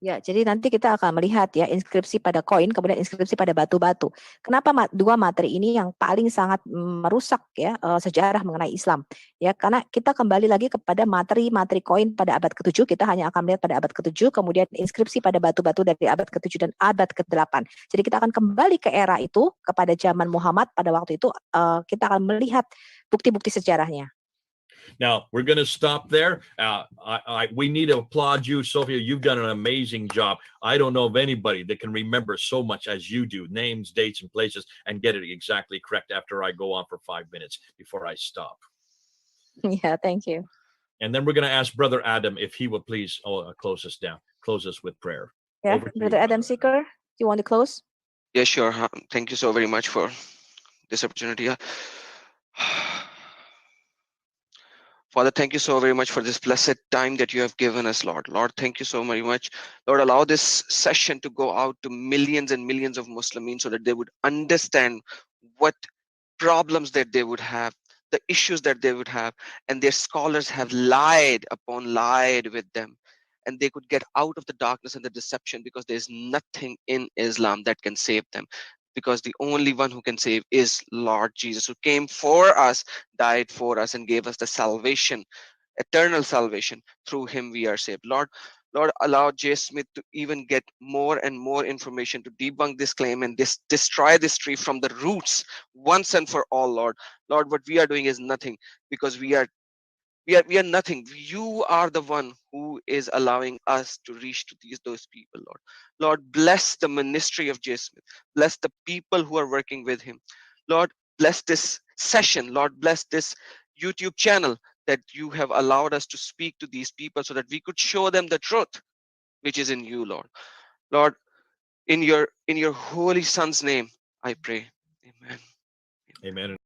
Ya, jadi nanti kita akan melihat ya inskripsi pada koin, kemudian inskripsi pada batu-batu. Kenapa dua materi ini yang paling sangat merusak ya sejarah mengenai Islam? Ya, karena kita kembali lagi kepada materi-materi koin pada abad ke-7, kita hanya akan melihat pada abad ke-7, kemudian inskripsi pada batu-batu dari abad ke-7 dan abad ke-8. Jadi kita akan kembali ke era itu, kepada zaman Muhammad pada waktu itu kita akan melihat bukti-bukti sejarahnya. Now we're going to stop there. We need to applaud you, Sophia. You've done an amazing job. I don't know of anybody that can remember so much as you do, names, dates, and places, and get it exactly correct after I go on for 5 minutes before I stop. Yeah, thank you. And then we're going to ask Brother Adam if he would please close us down, close us with prayer. Yeah, Over to Brother you, Adam Seeker, do you want to close? Yeah, sure. Thank you so very much for this opportunity. Father, thank you so very much for this blessed time that you have given us, Lord. Lord, thank you so very much. Lord, allow this session to go out to millions and millions of Muslims so that they would understand what problems that they would have, the issues that they would have, and their scholars have lied with them. And they could get out of the darkness and the deception, because there's nothing in Islam that can save them. Because the only one who can save is Lord Jesus, who came for us, died for us, and gave us the salvation, eternal salvation. Through him we are saved. Lord, allow J. Smith to even get more and more information to debunk this claim and destroy this tree from the roots once and for all, Lord. Lord, what we are doing is nothing, because we are nothing. You are the one who is allowing us to reach to those people, Lord. Lord, bless the ministry of J. Smith. Bless the people who are working with him. Lord, bless this session. Lord, bless this YouTube channel that you have allowed us to speak to these people so that we could show them the truth which is in you, Lord. Lord, in your holy Son's name, I pray. Amen. Amen.